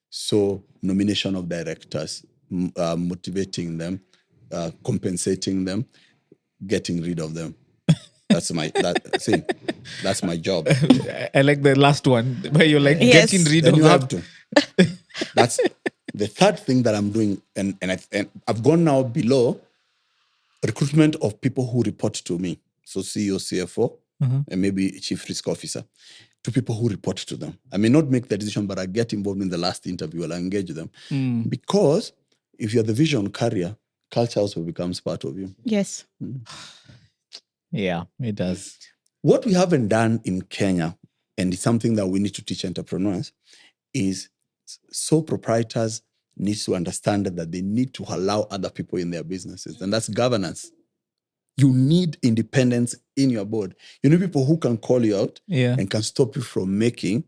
So nomination of directors, motivating them, compensating them, getting rid of them. That's my job. I like the last one where you're like Yes. getting rid Then of you them. have to. That's the third thing that I'm doing, and I've gone now below recruitment of people who report to me. So CEO, CFO, and maybe Chief Risk Officer, to people who report to them. I may not make the decision, but I get involved in the last interview. I'll engage them. Because if you're the vision carrier, culture also becomes part of you. Yes. Yeah, it does. What we haven't done in Kenya, and it's something that we need to teach entrepreneurs, is sole proprietors need to understand that they need to allow other people in their businesses. And that's governance. You need independence in your board. You need people who can call you out and can stop you from making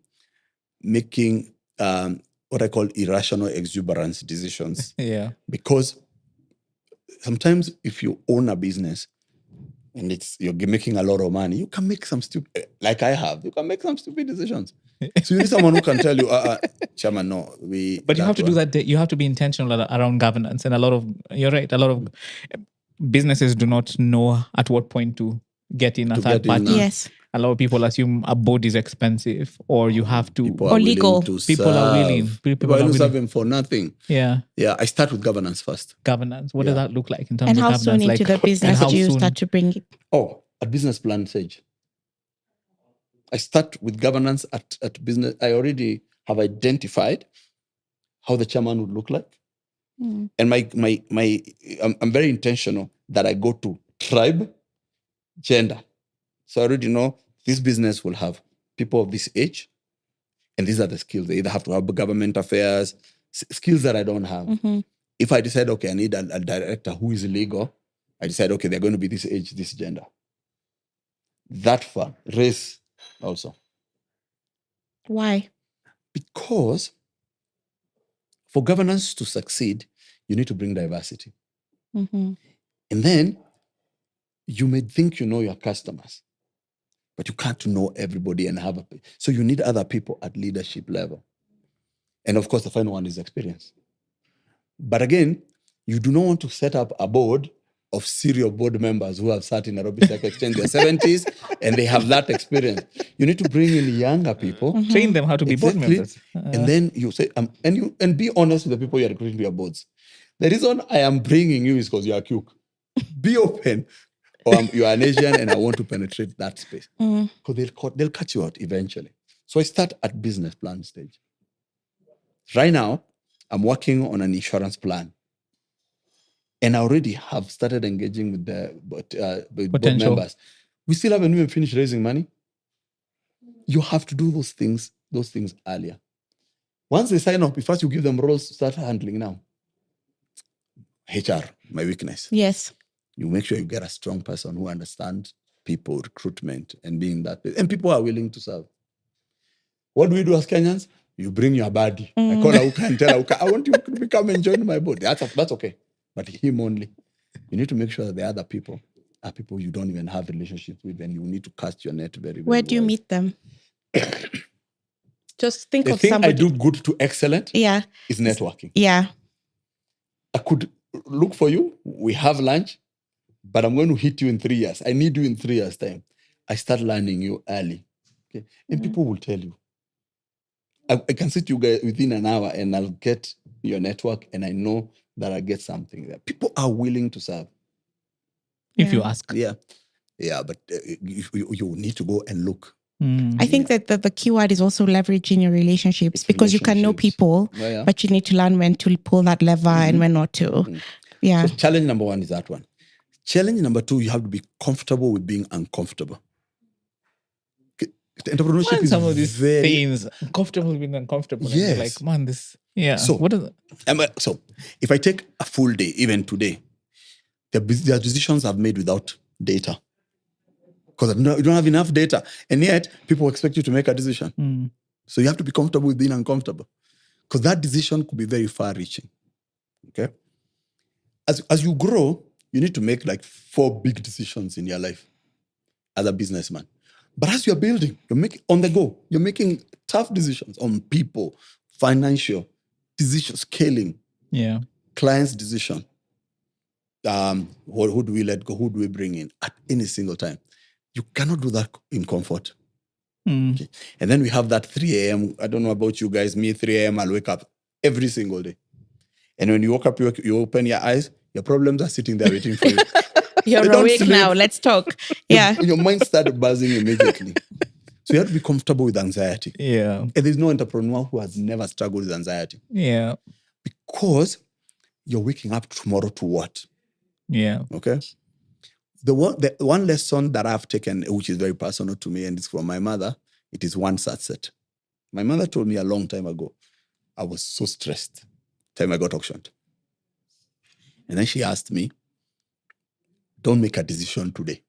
what I call irrational exuberance decisions. Yeah. Because sometimes if you own a business and you're making a lot of money, you can make some stupid, like I have, you can make some stupid decisions. So you need someone who can tell you, Chairman, no, But you have to do that. You have to be intentional around governance, and you're right. A lot of businesses do not know at what point to get in a third party. Yes. A lot of people assume a board is expensive, or you have to. People are legal. willing to People are willing. serve. People are are willing to serve willing. him for nothing. Yeah. Yeah, I start with governance first. Governance. What does that look like in terms And of how governance? soon into the business do you start to bring it? Oh, at business plan stage. I start with governance at business. I already have identified how the chairman would look like. And I'm very intentional that I go to tribe, gender. So I already know this business will have people of this age, and these are the skills. They either have to have government affairs, skills that I don't have. Mm-hmm. If I decide, okay, I need a director who is legal, I decide, okay, they're going to be this age, this gender. That far, race also. Why? Because for governance to succeed, you need to bring diversity. Mm-hmm. And then you may think you know your customers, but you can't know everybody and have so you need other people at leadership level. And of course, the final one is experience. But again, you do not want to set up a board of serial board members who have sat in Nairobi Stock Exchange in their 70s and they have that experience. You need to bring in younger people. Mm-hmm. Train them how to be board members. And then you say, and be honest with the people you're recruiting to your boards. The reason I am bringing you is because you are cute. Be open. Or you are an Asian and I want to penetrate that space. Because they'll cut you out eventually. So I start at business plan stage. Right now, I'm working on an insurance plan. And I already have started engaging with the board members. We still haven't even finished raising money. You have to do those things earlier. Once they sign up, first you give them roles to start handling now. HR, my weakness. Yes. You make sure you get a strong person who understands people, recruitment, and being that place. And people are willing to serve. What do we do as Kenyans? You bring your buddy. I call Auka and tell Auka, I want you to come and join my board. That's okay. But him only. You need to make sure that the other people are people you don't even have relationships with, and you need to cast your net very, very Where do you wide. meet them? Just think the of thing somebody. I do good to excellent is networking. Yeah. I could look for you. We have lunch, but I'm going to hit you in 3 years. I need you in 3 years' time. I start learning you early. Okay? And people will tell you. I can sit you guys within an hour and I'll get your network and I know that I get something there. People are willing to serve. If you ask. Yeah, but you need to go and look. I think that the key word is also leveraging your relationships, because you can know people, but you need to learn when to pull that lever and when not to. Yeah. So challenge number 1 is that one. Challenge number 2, you have to be comfortable with being uncomfortable. Entrepreneurship is some of these things, comfortable being uncomfortable. Yes. Like, man, this, yeah. So, what is it? So if I take a full day, even today, there are decisions I've made without data. Because you don't have enough data. And yet, people expect you to make a decision. So you have to be comfortable with being uncomfortable. Because that decision could be very far-reaching. Okay? As you grow, you need to make like 4 big decisions in your life as a businessman. But as you're building, you're making on the go, you're making tough decisions on people, financial decisions, scaling, clients' decision. Who do we let go? Who do we bring in at any single time? You cannot do that in comfort. Okay. And then we have that 3 a.m. I don't know about you guys. Me, 3 a.m. I'll wake up every single day. And when you wake up, you open your eyes, your problems are sitting there waiting for you. You're awake now. Let's talk. Yeah. Your mind started buzzing immediately. So you have to be comfortable with anxiety. Yeah. And there's no entrepreneur who has never struggled with anxiety. Yeah. Because you're waking up tomorrow to what? Yeah. Okay. The one lesson that I've taken, which is very personal to me, and it's from my mother, it is one sunset. My mother told me a long time ago, I was so stressed the time I got auctioned. And then she asked me, don't make a decision today.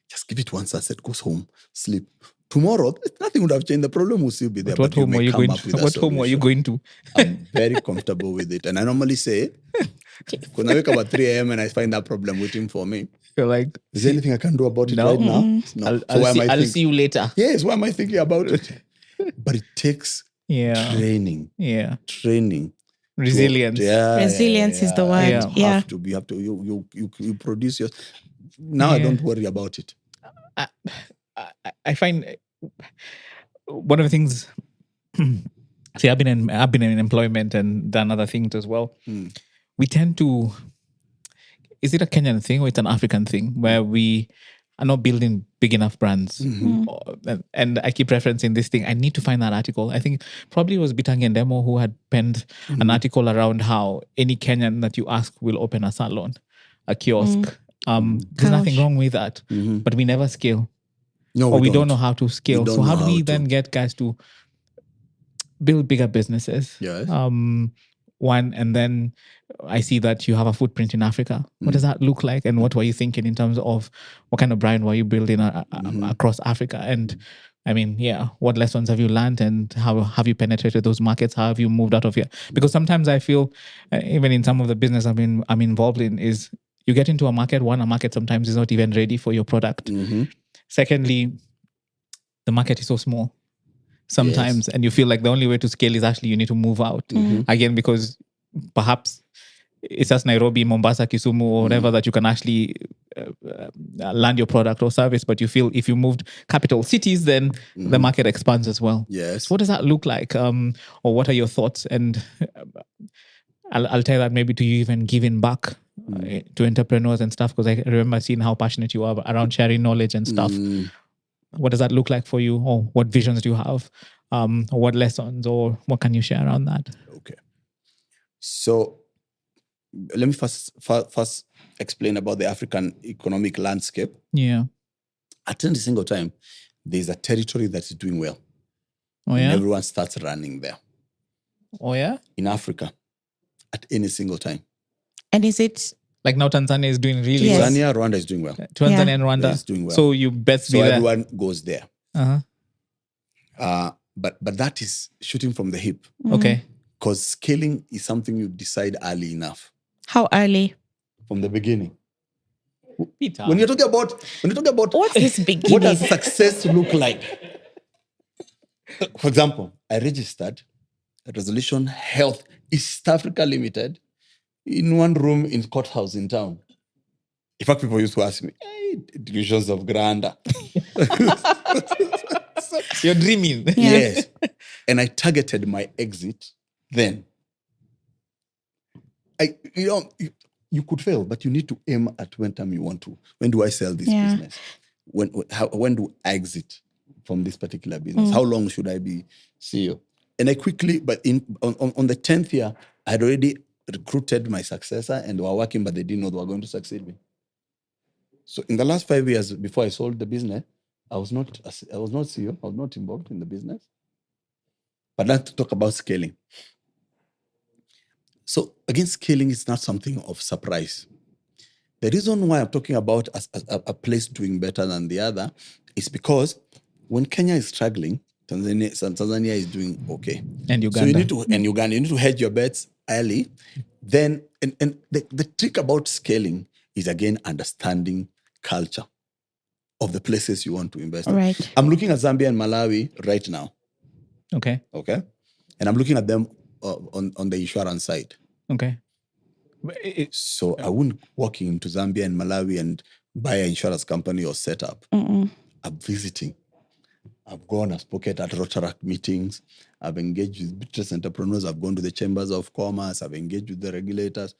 Just give it one sunset, goes home, sleep. Tomorrow, nothing would have changed. The problem will still be there. What home are you going to? What home are you going to? I'm very comfortable with it. And I normally say, when I wake up at 3 a.m. and I find that problem waiting for me, you're like, is there anything I can do about it right now? No. I'll see you later. Yes, why am I thinking about it? but it takes Yeah. training. Yeah. Resilience. Resilience is the word. Yeah. You have to you produce your. Now I don't worry about it. I find one of the things. See, I've been in employment and done other things as well. We tend to. Is it a Kenyan thing or it's an African thing where we are not building big enough brands? And I keep referencing this thing. I need to find that article. I think probably it was Bitangi and Demo who had penned an article around how any Kenyan that you ask will open a salon, a kiosk. There's nothing wrong with that, but we never scale. No, or we don't know how to scale. So how do we then to get guys to build bigger businesses? Yes. One, and then I see that you have a footprint in Africa. What does that look like? And what were you thinking in terms of what kind of brand were you building across Africa? And I mean, what lessons have you learned and how have you penetrated those markets? How have you moved out of here? Because sometimes I feel, even in some of the business I'm involved in, is you get into a market sometimes is not even ready for your product. Secondly, the market is so small sometimes, and you feel like the only way to scale is actually you need to move out. Again, because perhaps it's just Nairobi, Mombasa, Kisumu, or whatever that you can actually land your product or service. But you feel if you moved capital cities, then the market expands as well. Yes. So what does that look like? Or what are your thoughts? And I'll tell that maybe to you even giving back to entrepreneurs and stuff, because I remember seeing how passionate you are around sharing knowledge and stuff. What does that look like for you? Or what visions do you have? Or what lessons, or what can you share around that? Okay. So let me first explain about the African economic landscape. Yeah. At any single time, there's a territory that is doing well. Oh, and yeah? everyone starts running there. Oh, yeah? In Africa, at any single time. And is it... Like now Tanzania is doing really well. Tanzania, Rwanda is doing well. Tanzania and Rwanda is doing well. So you best be there. So everyone goes there. But that is shooting from the hip. Okay. Because scaling is something you decide early enough. How early? From the beginning. Peter. When you're talking about what's this beginning? What does success look like? For example, I registered a Resolution Health East Africa Limited in one room in courthouse in town. In fact, people used to ask me, hey, divisions of Granda. You're dreaming. Yeah. Yes. And I targeted my exit then. You could fail, but you need to aim at when time you want to. When do I sell this business? When do I exit from this particular business? How long should I be CEO? And I quickly, but on the 10th year, I had already recruited my successor and they were working, but they didn't know they were going to succeed me. So in the last 5 years before I sold the business, I was not CEO. I was not involved in the business. But let's talk about scaling. So again, scaling is not something of surprise. The reason why I'm talking about a place doing better than the other is because when Kenya is struggling, Tanzania is doing okay. And Uganda. So you need to hedge your bets early. Then, and the trick about scaling is again understanding culture of the places you want to invest in. Right. I'm looking at Zambia and Malawi right now. Okay. And I'm looking at them on the insurance side. Okay. So I wouldn't walk into Zambia and Malawi and buy an insurance company or set up. I'm visiting. I've gone, I've spoken at Rotaract meetings. I've engaged with business entrepreneurs. I've gone to the chambers of commerce. I've engaged with the regulators.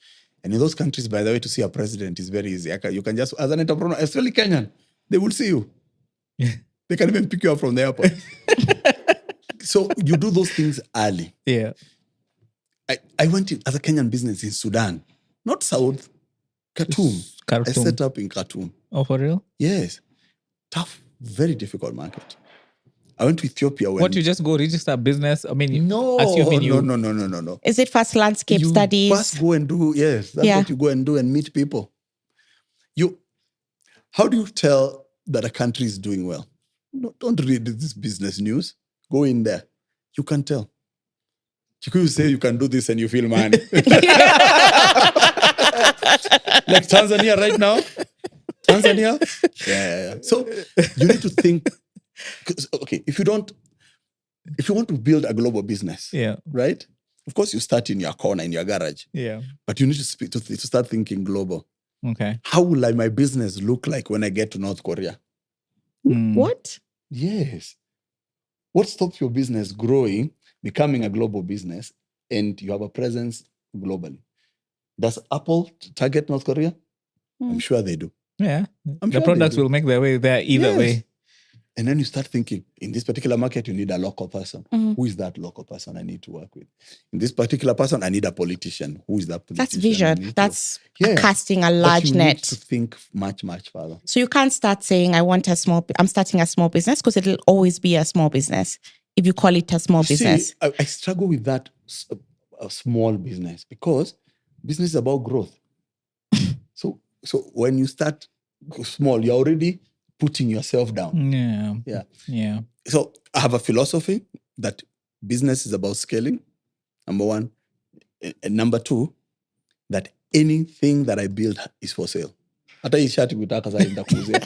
And in those countries, by the way, to see a president is very easy. You can just, as an entrepreneur, especially Kenyan, they will see you. They can even pick you up from the airport. So you do those things early. Yeah. I went in as a Kenyan business in Sudan, not South, Khartoum. I set up in Khartoum. Oh, for real? Yes. Tough, very difficult market. I went to Ethiopia. What, you just go register a business? I mean, no. Is it first landscape studies? First go and do, yes. That's what you go and do and meet people. How do you tell that a country is doing well? No, don't read this business news. Go in there. You can tell. You say you can do this and you feel money. Like Tanzania right now. Yeah. So you need to think, okay, if you don't, if you want to build a global business, Yeah. right? Of course, you start in your corner, in your garage, Yeah. but you need to start thinking global. Okay. How will my business look like when I get to North Korea? What? Yes. What stops your business growing, becoming a global business, and you have a presence globally? Does Apple target North Korea? I'm sure they do. Yeah. I'm The sure they products do. will make their way there either Yes. way. And then you start thinking, in this particular market, you need a local person. Mhm. Who is that local person I need to work with? In this particular person, I need a politician. Who is that politician? That's I vision. need to- That's Yeah. casting a But large you net. need to think much, much further. So you can't start saying, I'm starting a small business, because it'll always be a small business if you call it a small business. See, I struggle with that a small business, because business is about growth. So when you start small, you're already putting yourself down. Yeah. Yeah. Yeah. So I have a philosophy that business is about scaling, number one. And number two, that anything that I build is for sale. Hata hii shati ukitaka sasa nitakuuzia.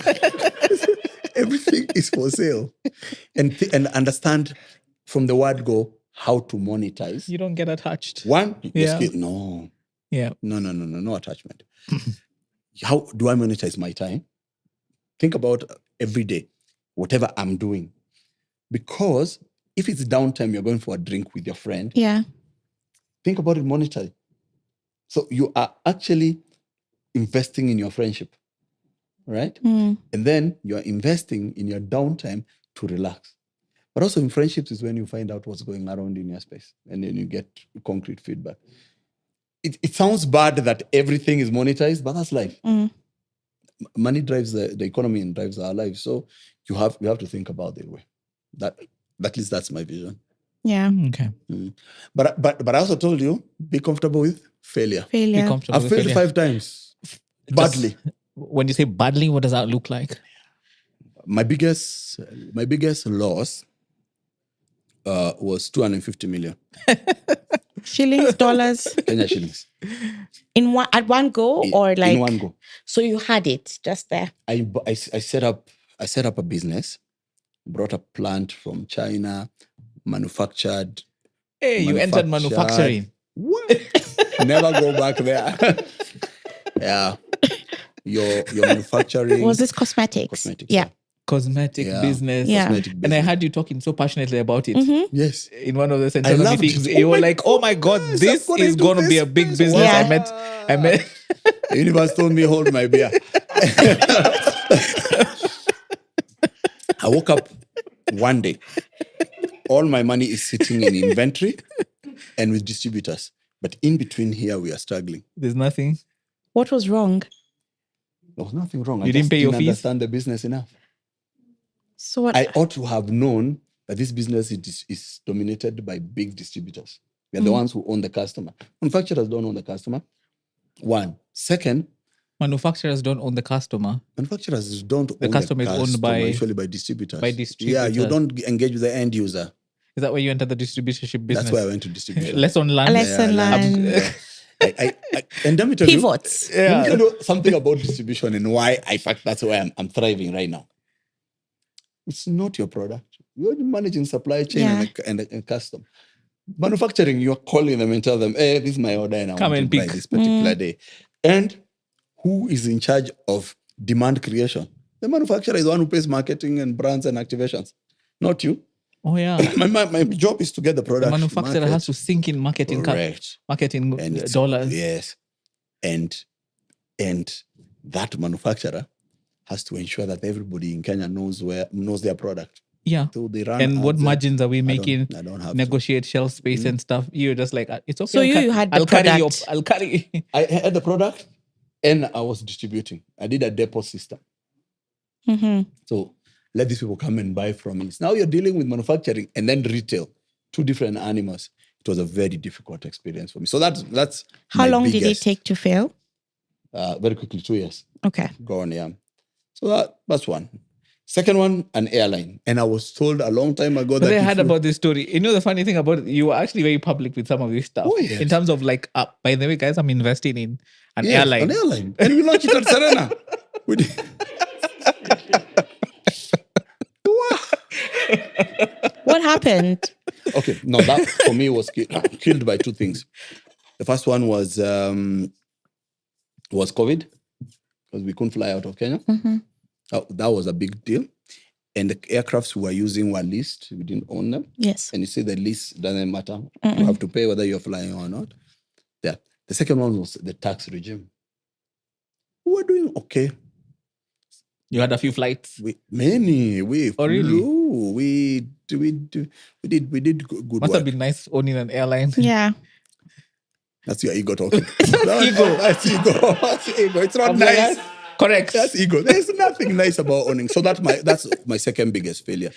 Everything is for sale. And understand from the word go how to monetize. You don't get attached. One, Yeah. no. Yeah. No attachment. How do I monetize my time? Think about every day, whatever I'm doing. Because if it's downtime, you're going for a drink with your friend, Yeah. think about it monetize. So you are actually investing in your friendship, right? Mm. And then you're investing in your downtime to relax. But also in friendships is when you find out what's going around in your space, and then you get concrete feedback. It sounds bad that everything is monetized, but that's life. Mm. Money drives the economy and drives our lives. So you have to think about it way. That at least that's my vision. Yeah. Okay. But I also told you, be comfortable with failure. Be Failure. comfortable I've with failed failure. 5 times. Badly. When you say badly, what does that look like? My biggest loss was 250 million Shillings, dollars, Kenya shillings. at one go, or like in one go. So you had it just there. I set up a business, brought a plant from China, manufactured. Hey, you entered manufacturing. What? Never go back there. Yeah. Your manufacturing. Was this cosmetics? Cosmetics. Yeah. Cosmetic business. Yeah. Cosmetic And business. I heard you talking so passionately about it. Mm-hmm. Yes. In one of the I central loved meetings, it. you were like, "Oh my God, goodness, this I'm gonna is do going to be this a big business." business." Yeah. I met. The universe told me, hold my beer. I woke up one day. All my money is sitting in inventory and with distributors. But in between here, we are struggling. There's nothing. What was wrong? There was nothing wrong. You I didn't just pay your didn't fees? understand the business enough. So what? I ought to have known that this business is dominated by big distributors. They're the ones who own the customer. Manufacturers don't own the customer. One. Second, Manufacturers don't own the customer. manufacturers don't own customer is owned by- usually by distributors. by Yeah, distributors. you don't engage with the end user. Is that where you entered the distributorship business? That's why I went to distribution. Lesson learned. A lesson learned. And let me tell you, Pivots. let me tell you something about distribution and why I fact that's why I'm thriving right now. It's not your product. You're managing supply chain Yeah. and custom. Manufacturing, you're calling them and tell them, hey, this is my order and I Come want and to buy pick. this particular day. And who is in charge of demand creation? The manufacturer is the one who pays marketing and brands and activations, not you. Oh yeah. My job is to get the product. The manufacturer market. has to sink in marketing Correct. marketing And it's- dollars. Yes. And that manufacturer has to ensure that everybody in Kenya knows their product. Yeah. So they run And what ads and margins are we I making? don't have to. Negotiate shelf space and stuff. You're just like, it's okay. So you had the I'll carry product. I'll carry. I had the product and I was distributing. I did a depot system. Mm-hmm. So let these people come and buy from me. So now you're dealing with manufacturing and then retail, 2 different animals. It was a very difficult experience for me. So that's How my long did it biggest, take to fail? Very quickly, 2 years. Okay. Gone, yeah. So that's one. Second one, an airline. And I was told a long time ago But that I if heard you- about this story. You know, the funny thing about it, you were actually very public with some of this stuff. Oh, yes. In terms of like, by the way, guys, I'm investing in an Yes, airline. An airline. And we launched it at Serena. We did- What happened? Okay, no, that for me was killed by two things. The first one was COVID, because we couldn't fly out of Kenya. That was a big deal. And the aircrafts we were using were leased. We didn't own them. Yes. And you see the lease doesn't matter. You have to pay whether you're flying or not. Yeah. The second one was the tax regime. We were doing okay. You had a few flights. Many. We Oh, really? flew. We did good Must work. have been nice owning an airline. Yeah. That's your ego talking. Ego. That's ego. That's ego. It's not nice. Correct. That's ego. There's nothing nice about owning. So that's my second biggest failure.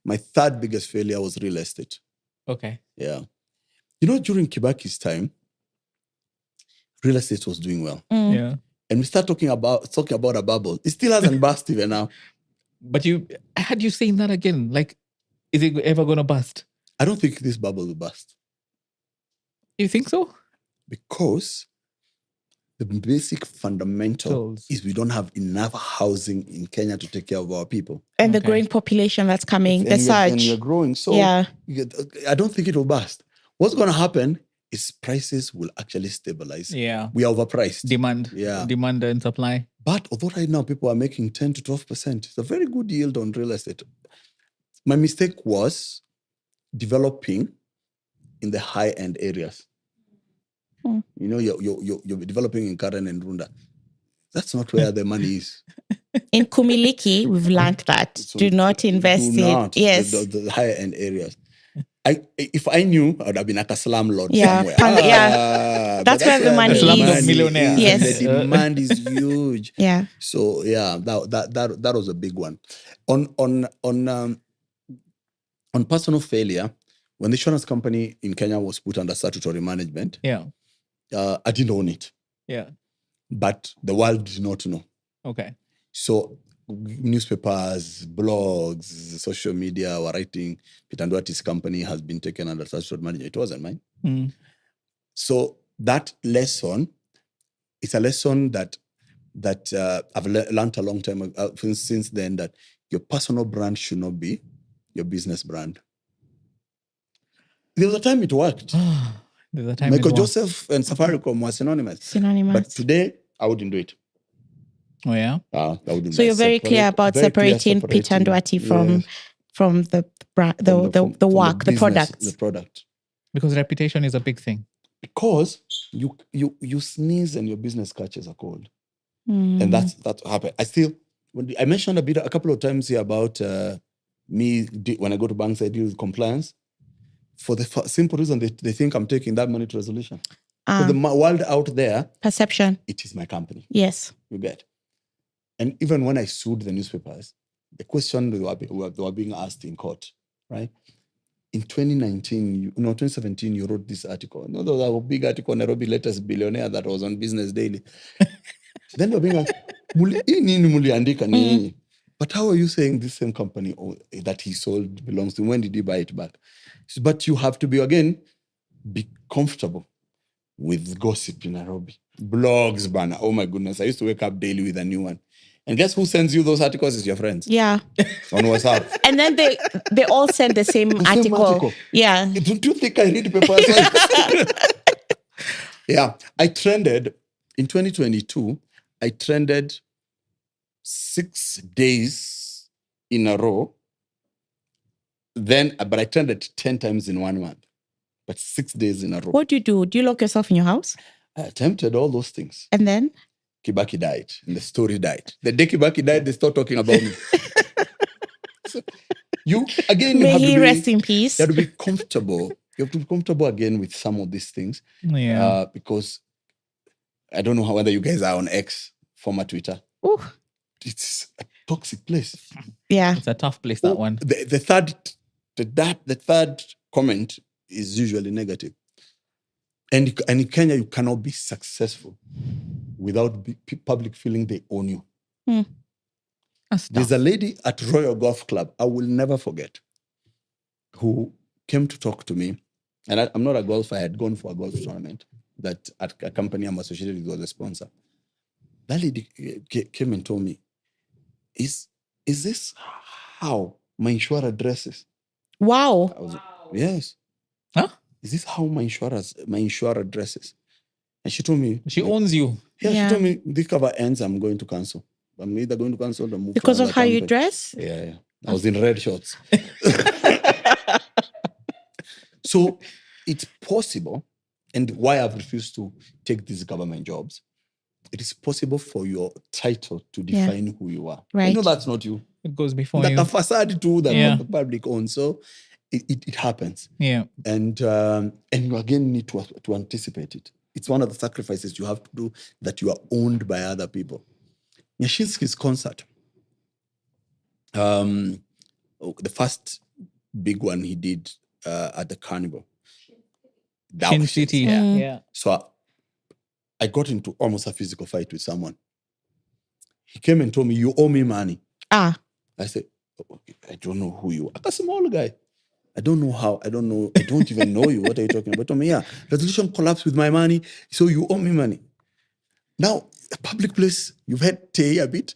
My third biggest failure was real estate. Okay. Yeah. You know, during Kibaki's time, real estate was doing well. Yeah. And we start talking about a bubble. It still hasn't burst even now. But I had you saying that again. Like, is it ever going to bust? I don't think this bubble will burst. You think so? Because the basic fundamental is we don't have enough housing in Kenya to take care of our people. And the growing population that's coming, the surge. And you're growing. So yeah. I don't think it will burst. What's going to happen is prices will actually stabilize. Yeah. We are overpriced. Demand. Yeah. Demand and supply. But although right now people are making 10 to 12%, it's a very good yield on real estate. My mistake was developing in the high-end areas. You know, you're developing in Karen and Runda. That's not where the money is. In Kumiliki, we've learned that. Do not invest in the higher-end areas. If I knew, I would have been like a slumlord somewhere. That's where the money is. Millionaire. Yes. The demand is huge. Yeah. So yeah, that was a big one. On personal failure, when the insurance company in Kenya was put under statutory management, I didn't own it. Yeah. But the world did not know. Okay. So newspapers, blogs, social media were writing, Peter Nduati's company has been taken under statutory management. It wasn't mine. So that lesson, it's a lesson that I've learned a long time ago, since then, that your personal brand should not be your business brand. There was a time it worked. There's a time Michael Joseph and Safaricom were synonymous. But today, I wouldn't do it. Oh, yeah? I wouldn't. So you're very clear about separating Peter Nduati from the work, the product. The product. Because reputation is a big thing. Because you sneeze and your business catches a cold. And that's what happened. I mentioned a couple of times here about me, when I go to banks, I deal with compliance. For the simple reason they think I'm taking that money to resolution. So the world out there, perception, it is my company. Yes. You get. And even when I sued the newspapers, the question they were being asked in court, right? In 2017, you wrote this article. No, there was a big article, Nairobi latest billionaire, that was on Business Daily. Then they were being asked, but how are you saying this same company that he sold belongs to? When did he buy it back? But you have to be comfortable with gossip in Nairobi. Blogs, banner. Oh my goodness. I used to wake up daily with a new one. And guess who sends you those articles? Is your friends. Yeah. On WhatsApp. And then they all send the same article. Yeah. Don't you think I read papers? Yeah. I trended in 2022. I trended 6 days in a row. But I trended 10 times in 1 month. But 6 days in a row. What do you do? Do you lock yourself in your house? I attempted all those things. And then? Kibaki died. And the story died. The day Kibaki died, they stopped talking about me. So May he rest in peace. You have to be comfortable. You have to be comfortable again with some of these things. Yeah. Because I don't know whether you guys are on X, former Twitter. Ooh. It's a toxic place. Yeah. It's a tough place, that one. The third comment is usually negative. And in Kenya, you cannot be successful without public feeling they own you. There's a lady at Royal Golf Club, I will never forget, who came to talk to me. And I'm not a golfer. I had gone for a golf tournament that at a company I'm associated with was a sponsor. That lady came and told me, is this how my insurer dresses? Wow. Yes. Huh? Is this how my insurer dresses? And she told me, She owns you. yeah, Yeah. she told me this cover ends, I'm going to cancel. I'm either going to cancel or move Because to of another how you company. dress? Yeah. I was in red shorts. So it's possible, and why I've refused to take these government jobs, it is possible for your title to define who you are. Right. You know that's not you. It goes before That you. a facade too that Yeah. the public owns. So it happens. Yeah. And you again need to anticipate it. It's one of the sacrifices you have to do, that you are owned by other people. Nyashinsky's concert, the first big one he did at the Carnival. Shin City. Yeah. So I got into almost a physical fight with someone. He came and told me, you owe me money. Ah. I said, okay, I don't know who you are. I'm a small guy. I don't know how. I don't know. I don't even know you. What are you talking about? Told me, yeah, resolution collapsed with my money, so you owe me money. Now, a public place, you've had tea a bit.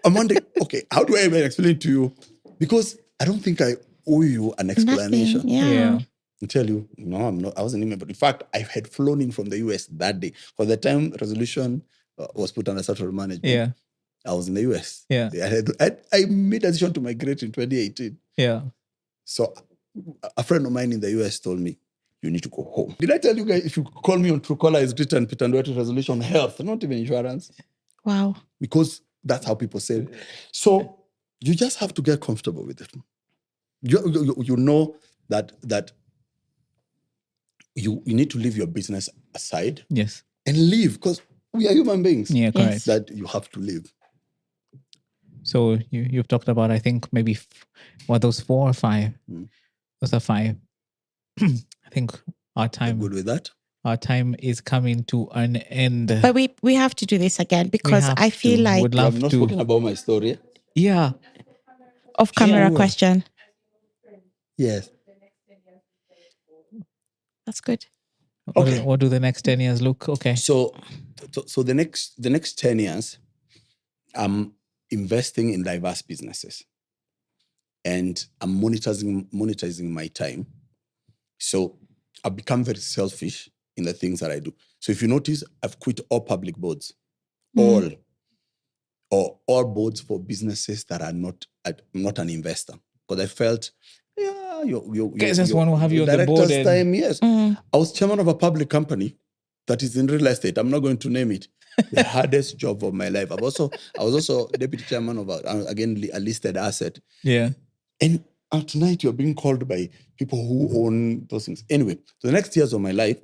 I'm wondering, okay, how do I even explain it to you? Because I don't think I owe you an explanation. Nothing. Yeah. I tell you, no, I'm not. I wasn't even. But in fact, I had flown in from the US that day. For the time resolution was put under central management, Yeah. I was in the US. Yeah. I made a decision to migrate in 2018. Yeah. So a friend of mine in the US told me, you need to go home. Did I tell you guys, if you call me on Truecaller, it's written Peter Nduati resolution health, not even insurance? Wow. Because that's how people say it. So you just have to get comfortable with it. You know that you need to leave your business aside. Yes. And live, because we are human beings. Yeah, correct. That you have to live. So you've talked about, I think, maybe those 4 or 5? Those are 5. I think our time. You're good with that? Our time is coming to an end. But we have to do this again, because I feel like would love I've not to. spoken about my story. Yeah. off camera Sure. question. Yes. That's good. Okay. What do the next 10 years look? Okay. So the next 10 years, I'm investing in diverse businesses, and I'm monetizing my time. So I've become very selfish in the things that I do. So if you notice, I've quit all public boards, all boards for businesses that are not. I'm not an investor, because I felt, you guys just want to have you on the board. Director's time, yes. I was chairman of a public company that is in real estate. I'm not going to name it. The hardest job of my life. I was also deputy chairman of a listed asset. Yeah. And tonight you're being called by people who own those things. Anyway, so the next years of my life,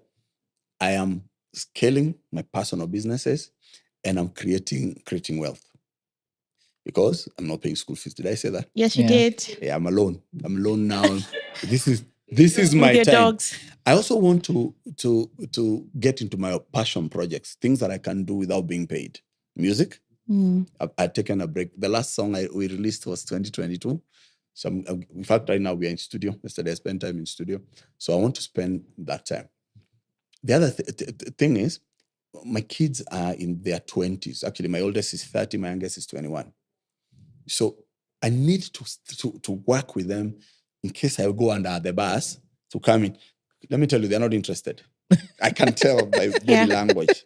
I am scaling my personal businesses, and I'm creating wealth. Because I'm not paying school fees. Did I say that? Yes, you did. Yeah, I'm alone. I'm alone now. This is my With your time. dogs. I also want to get into my passion projects, things that I can do without being paid. Music. I've taken a break. The last song we released was 2022. So in fact, right now we are in studio. Yesterday I spent time in studio. So I want to spend that time. The other thing is, my kids are in their 20s. Actually, my oldest is 30, my youngest is 21. So I need to work with them in case I go under the bus to come in. Let me tell you, they're not interested. I can tell by body language.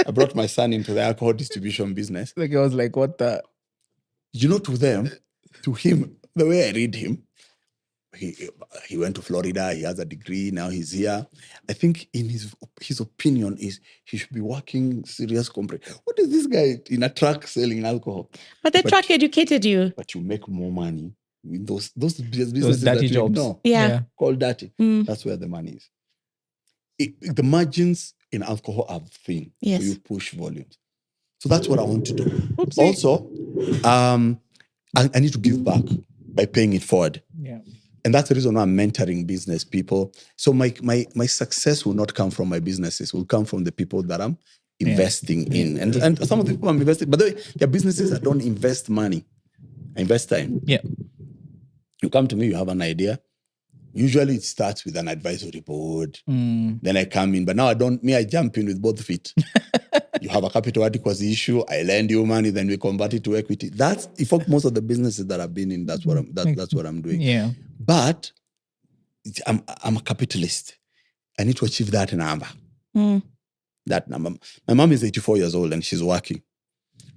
I brought my son into the alcohol distribution business. Like, I was like, what the? To him, the way I read him, he went to Florida, he has a degree, now he's here. I think in his opinion is he should be working serious corporate. What is this guy in a truck selling alcohol? But the truck educated you. But you make more money with those businesses dirty that jobs. Yeah. Called dirty. That's where the money is. The margins in alcohol are thin. Yes. So you push volumes. So that's what I want to do. Oopsie. Also, I need to give back by paying it forward. Yeah. And that's the reason why I'm mentoring business people. So my success will not come from my businesses. It will come from the people that I'm investing in. And some of the people I'm investing, by the way, there are businesses that don't invest money. I invest time. Yeah. You come to me, you have an idea. Usually it starts with an advisory board. Then I come in. But now I jump in with both feet. You have a capital adequacy issue. I lend you money, then we convert it to equity. That's, in fact, most of the businesses that I've been in. That's what I'm doing. Yeah. But I'm a capitalist. I need to achieve that number. That number. My mom is 84 years old and she's working.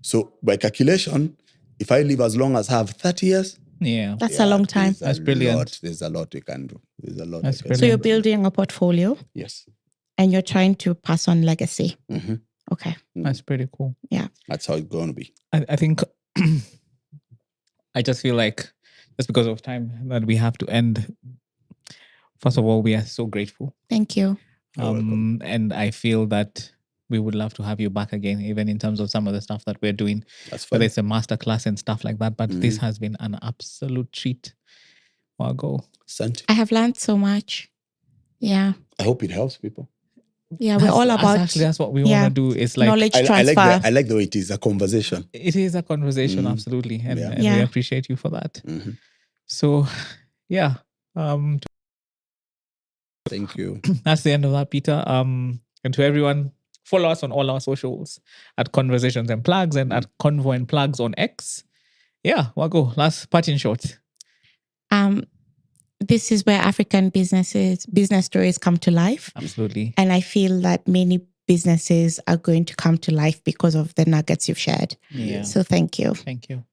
So by calculation, if I live as long as I have 30 years, that's a long time. That's brilliant. There's a lot we can do. There's a lot. That's I can do. So you're building a portfolio? Yes. And you're trying to pass on legacy? Mm-hmm. Okay. That's pretty cool. Yeah. That's how it's going to be. I think I just feel like just because of time that we have to end. First of all, we are so grateful. Thank you. And I feel that we would love to have you back again, even in terms of some of the stuff that we're doing. That's fine. Whether it's a masterclass and stuff like that. But this has been an absolute treat. Wow. I have learned so much. Yeah. I hope it helps people. Yeah, we're all about... That's what we want to do. It's like knowledge transfer. I like the way it is a conversation. It is a conversation, absolutely. And we appreciate you for that. So, yeah. Thank you. That's the end of that, Peter. And to everyone, follow us on all our socials at Conversations and Plugs and at Convo and Plugs on X. Yeah, Wago, last parting shot. This is where African business stories come to life. Absolutely. And I feel that many businesses are going to come to life because of the nuggets you've shared. Yeah. So thank you. Thank you.